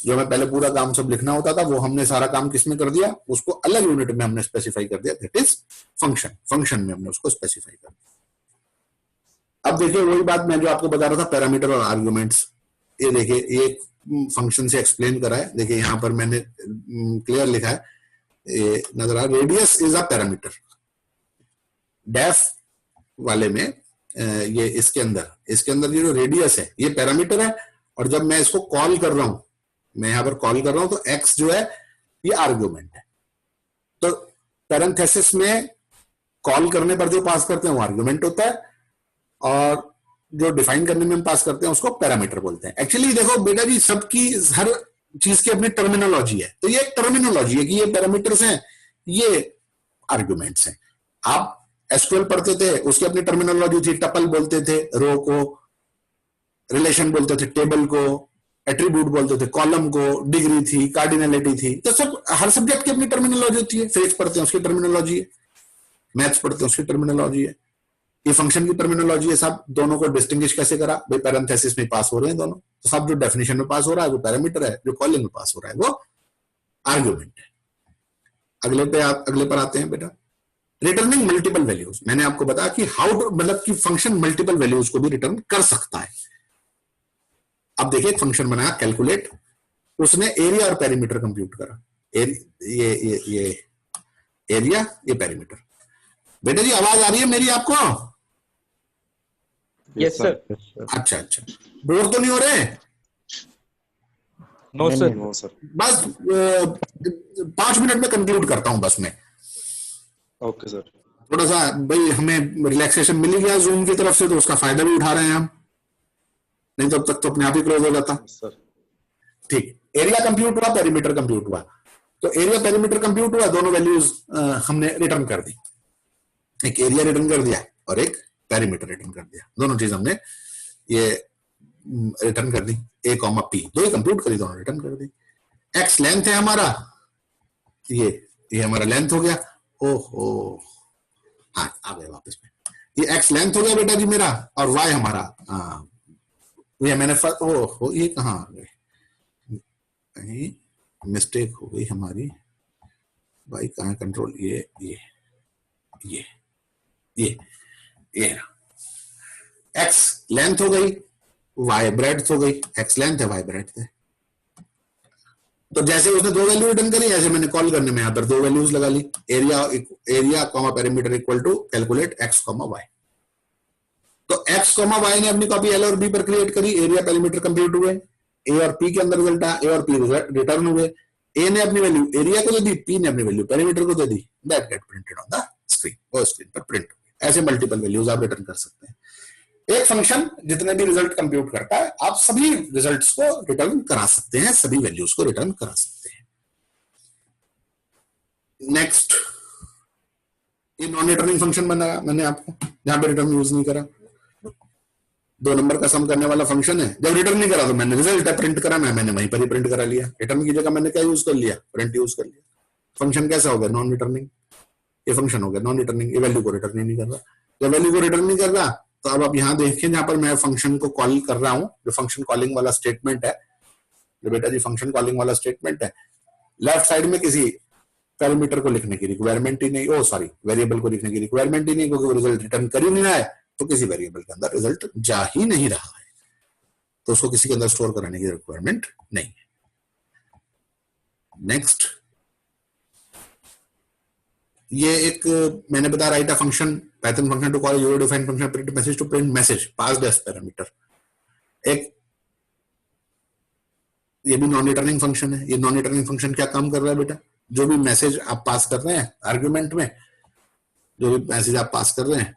जो हमें पहले पूरा काम सब लिखना होता था वो हमने सारा काम किसमें कर दिया, उसको अलग यूनिट में हमने स्पेसिफाई कर दिया, दैट इज फंक्शन, फंक्शन में हमने उसको स्पेसिफाई कर दिया। अब देखिए वही बात मैं जो आपको बता रहा था, पैरामीटर और आर्गुमेंट्स, ये देखिए ये फंक्शन से एक्सप्लेन करा है, देखिए यहाँ पर मैंने क्लियर लिखा है, ये नजर आ, radius is a parameter, def वाले में ये इसके अंदर ये जो रेडियस है ये पैरामीटर है, और जब मैं इसको कॉल कर रहा हूं, मैं यहां पर कॉल कर रहा हूं तो x जो है ये आर्गुमेंट है, तो पैरेंथेसिस में कॉल करने पर जो पास करते हैं वो आर्गुमेंट होता है, और जो डिफाइन करने में हम पास करते हैं उसको पैरामीटर बोलते हैं। एक्चुअली देखो बेटा जी, सबकी हर चीज की अपनी टर्मिनोलॉजी है, तो ये एक टर्मिनोलॉजी है कि ये पैरामीटर्स हैं, ये आर्गुमेंट्स हैं। आप SQL पढ़ते थे, उसकी अपनी टर्मिनोलॉजी थी, टपल बोलते थे रो को, रिलेशन बोलते थे टेबल को, एट्रीब्यूट बोलते थे कॉलम को, डिग्री थी, कार्डिनलिटी थी, तो सब हर सब्जेक्ट की अपनी टर्मिनोलॉजी होती है। फिजिक्स पढ़ते हैं उसकी टर्मिनोलॉजी है, मैथ्स पढ़ते हैं उसकी टर्मिनोलॉजी है, ये फंक्शन की टर्मिनोलॉजी है। सब दोनों को डिस्टिंग्विश कैसे करा भाई, पैरेंथेसिस में पास हो रहे हैं दोनों, तो सब जो डेफिनेशन में पास हो रहा है वो पैरामीटर है, जो कॉलिंग में पास हो रहा है वो आर्गुमेंट है। अगले पर आते हैं बेटा, रिटर्निंग मल्टीपल वैल्यूज। मैंने आपको बताया कि हाउ टू, मतलब कि फंक्शन मल्टीपल वैल्यूज को भी रिटर्न कर सकता है। अब देखिए एक फंक्शन बनाया कैलकुलेट, उसने एरिया और पेरीमीटर कंप्यूट करा, ये एरिया, ये पेरीमीटर। बेटा जी आवाज आ रही है मेरी आपको?
Yes sir.
अच्छा, बोर तो नहीं हो रहे?
No, sir.
नहीं,
No, sir.
बस 5 मिनट में कंक्लूड करता हूं बस मैं।
Okay, sir.
थोड़ा सा भाई हमें रिलैक्सेशन मिल ही गया जूम की तरफ से, तो उसका फायदा भी उठा रहे हैं हम, नहीं तो अब तक तो अपने आप ही क्लोज हो जाता।
Yes, sir.
ठीक, एरिया कंप्यूट हुआ, पेरीमीटर कंप्यूट हुआ। तो एरिया पेरीमीटर कंप्यूट हुआ, दोनों वैल्यूज हमने रिटर्न कर दी, एक एरिया रिटर्न कर दिया और एक पेरीमीटर रिटर्न कर दिया, दोनों चीज हमने ये रिटर्न कर दी, a कॉमा p, दो ही कंप्यूट करी, दोनों रिटर्न कर दी। x लेंथ है हमारा, ये हमारा लेंथ हो गया, ओहो हाँ आ गए वापस में, ये x लेंथ हो गया बेटा जी मेरा, और y हमारा ये मैंने ओहो ये कहाँ आ गए, कहीं मिस्टेक हो गई हमारी भाई, कहाँ कंट्रोल, ये ये x लेंथ हो गई, y ब्रेड्थ हो गई, x लेंथ है y ब्रेड्थ है। तो जैसे उसने दो वैल्यू रिटर्न करी, ऐसे मैंने कॉल करने में यहाँ पर दो वैल्यूज लगा ली, area comma perimeter equal to calculate x comma y। तो x कॉमा y ने अपनी कॉपी l और b पर क्रिएट करी, एरिया पेरीमीटर कंप्यूट हुए, a और p के अंदर रिजल्ट आया, a और p रिटर्न हुए, a ने अपनी वैल्यू एरिया को दे दी, p ने अपनी वैल्यू पेरीमीटर को दे दी, that get printed on the screen, वो स्क्रीन पर प्रिंट हो। ऐसे मल्टीपल वैल्यूज आप रिटर्न कर सकते हैं। एक फंक्शन जितने भी रिजल्ट कंप्यूट करता है, आप सभी रिजल्ट्स को रिटर्न करा सकते हैं, सभी वैल्यूज को रिटर्न करा सकते हैं। नेक्स्ट, ये नॉन रिटर्निंग फंक्शन बनाया मैंने आपको, जहां पे रिटर्न यूज नहीं करा, 2 नंबर का सम करने वाला फंक्शन है। जब रिटर्न नहीं करा तो मैंने रिजल्ट प्रिंट करा, मैंने वहीं पर ही प्रिंट करा लिया, रिटर्न की जगह मैंने क्या यूज कर लिया, प्रिंट यूज कर लिया। फंक्शन कैसा हो गया, नॉन रिटर्निंग, ये फंक्शन हो गया नॉन रिटर्निंग, ये वैल्यू को रिटर्न नहीं कर रहा। जब वैल्यू को रिटर्न नहीं कर रहा, तो अब आप यहां देखें, जहां पर मैं फंक्शन को कॉल कर रहा हूं, जो फंक्शन कॉलिंग वाला स्टेटमेंट है, जो बेटा जी फंक्शन कॉलिंग वाला स्टेटमेंट है, लेफ्ट साइड में किसी पैरामीटर को लिखने की रिक्वायरमेंट ही नहीं, सॉरी वेरिएबल को लिखने की रिक्वायरमेंट ही नहीं, क्योंकि वो रिजल्ट रिटर्न कर ही नहीं रहा है, तो किसी वेरिएबल के अंदर रिजल्ट जा ही नहीं रहा है, तो उसको किसी के अंदर स्टोर कराने की रिक्वायरमेंट नहीं है। नेक्स्ट, ये एक मैंने बताया, write a function, Python function to call user defined function print message to print message passed as parameter. एक ये भी नॉन रिटर्निंग फंक्शन है। ये नॉन रिटर्निंग फंक्शन क्या काम कर रहा है बेटा, जो भी मैसेज आप पास कर रहे हैं आर्गुमेंट में, जो भी मैसेज आप पास कर रहे हैं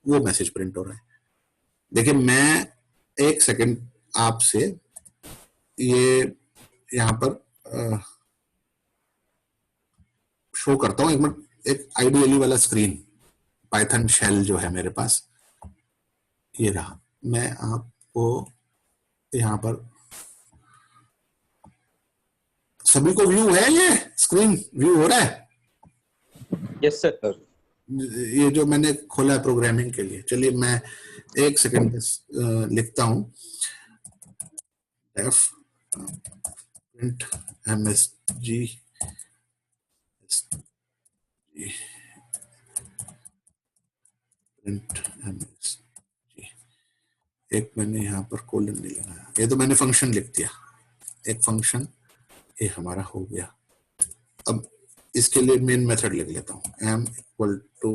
वो मैसेज प्रिंट हो रहा है। देखिए मैं एक सेकंड आपसे ये यहां पर शो करता हूं, एक मिनट, एक आईडीएलई वाला स्क्रीन, पाइथन शेल जो है मेरे पास, ये रहा, मैं आपको यहां पर, सभी को व्यू है, ये स्क्रीन व्यू हो रहा है?
Yes sir.
ये जो मैंने खोला है प्रोग्रामिंग के लिए, चलिए मैं एक सेकंड लिखता हूं, F print MSG print MSG, एक मैंने यहाँ पर कोलन नहीं लगाया, ये तो मैंने फंक्शन लिख दिया, एक फंक्शन ये हमारा हो गया। अब इसके लिए मेन मेथड लिख लेता हूँ, m इक्वल टू,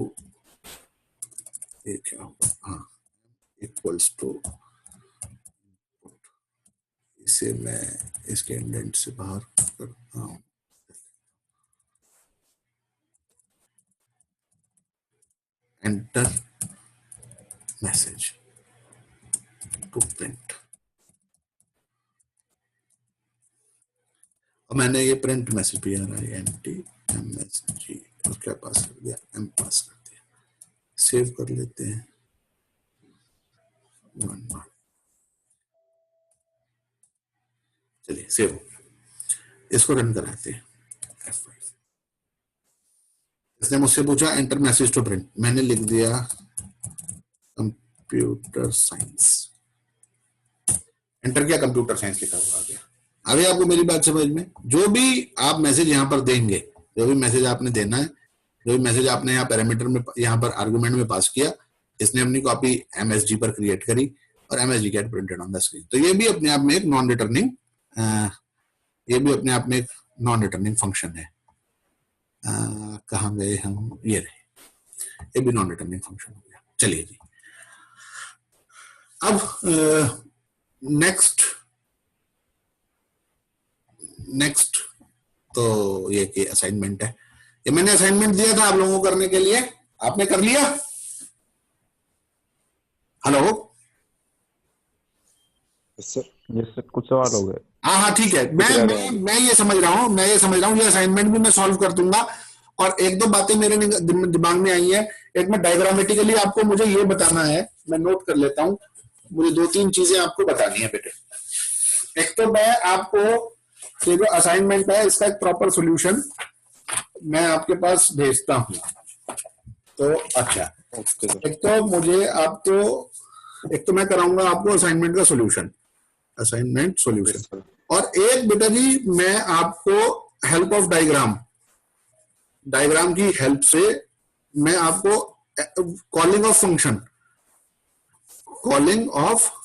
ये क्या होगा, हाँ इक्वल्स टू, इसे मैं इसके इंडेंट से बाहर करता हूँ, एंटर मैसेज टू प्रिंट। और मैंने ये प्रिंट मैसेज भी आ रहा है, एंटी एमएसजी, और क्या पास कर दिया, एम पास कर दिया, सेव कर लेते हैं, चलिए सेव हो गया, इसको रन कराते हैं F5। इसने मुझसे पूछा एंटर मैसेज टू प्रिंट, मैंने लिख दिया कंप्यूटर साइंस, एंटर किया, कंप्यूटर साइंस लिखा हुआ आ गया। अभी आपको मेरी बात समझ में, जो भी आप मैसेज यहाँ पर देंगे, जो भी मैसेज आपने देना है, जो भी मैसेज आपने यहाँ पैरामीटर में, यहाँ पर आर्गुमेंट में पास किया, इसने अपनी कॉपी एमएसजी पर क्रिएट करी और MSG get printed on the screen. तो ये भी अपने आप में एक नॉन रिटर्निंग, ये भी अपने आप में एक नॉन रिटर्निंग फंक्शन है। कहाँ गए हम, ये रहे, ये भी नॉन रिटर्निंग फंक्शन हो गया। चलिए जी, अब नेक्स्ट नेक्स्ट तो ये कि असाइनमेंट है, ये मैंने असाइनमेंट दिया था आप लोगों को करने के लिए, आपने कर लिया? Hello?
Yes sir.
Yes sir, कुछ सवाल हो गए।
हाँ ठीक है, मैं ये समझ रहा हूँ, ये असाइनमेंट भी मैं सॉल्व कर दूंगा। और एक दो बातें मेरे दिमाग में आई है, एक में डायग्रामेटिकली आपको मुझे ये बताना है, मैं नोट कर लेता हूँ, मुझे 2-3 चीजें आपको बतानी है बेटे। एक तो मैं आपको ये जो असाइनमेंट है इसका एक प्रॉपर सॉल्यूशन मैं आपके पास भेजता हूँ। तो अच्छा,
ओके सर।
एक तो मैं कराऊंगा आपको असाइनमेंट का solution, assignment solution,
yes sir.
और एक बेटा जी मैं आपको हेल्प ऑफ डायग्राम की हेल्प से मैं आपको कॉलिंग ऑफ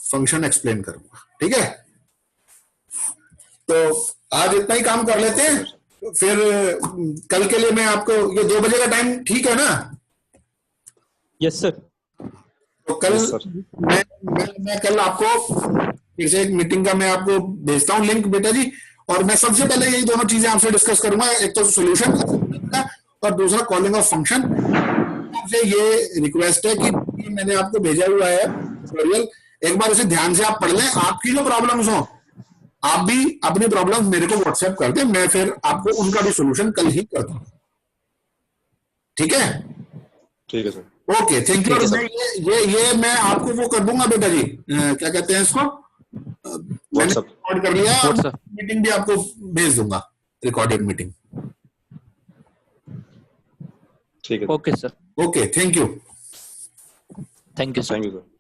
फंक्शन एक्सप्लेन करूंगा। ठीक है, तो आज इतना ही काम कर लेते हैं, फिर कल के लिए मैं आपको ये 2 बजे का टाइम ठीक है ना?
Yes sir.
तो कल
Yes, sir.
मैं कल आपको फिर से एक मीटिंग का मैं आपको भेजता हूँ लिंक बेटा जी, और मैं सबसे पहले यही दोनों चीजें आपसे डिस्कस करूंगा, एक तो सोल्यूशन का और दूसरा कॉलिंग ऑफ फंक्शन। आपसे ये रिक्वेस्ट है कि मैंने आपको भेजा हुआ है ट्यूटोरियल, एक बार उसे ध्यान से आप पढ़ लें। आपकी जो प्रॉब्लम्स हो आप भी अपनी प्रॉब्लम मेरे को व्हाट्सएप कर दें, मैं फिर आपको उनका भी सोल्यूशन कल ही कर दूंगा। ठीक है?
ठीक है सर।
Okay, thank you.
ठीक है,
ये मैं आपको वो कर दूंगा बेटा जी, क्या कहते हैं इसको, मैंने
WhatsApp.
रिकॉर्ड कर लिया,
WhatsApp.
मीटिंग भी आपको भेज दूंगा, रिकॉर्डेड मीटिंग।
ठीक है।
Okay sir,
okay, thank you.
Thank you sir.
Thank you sir.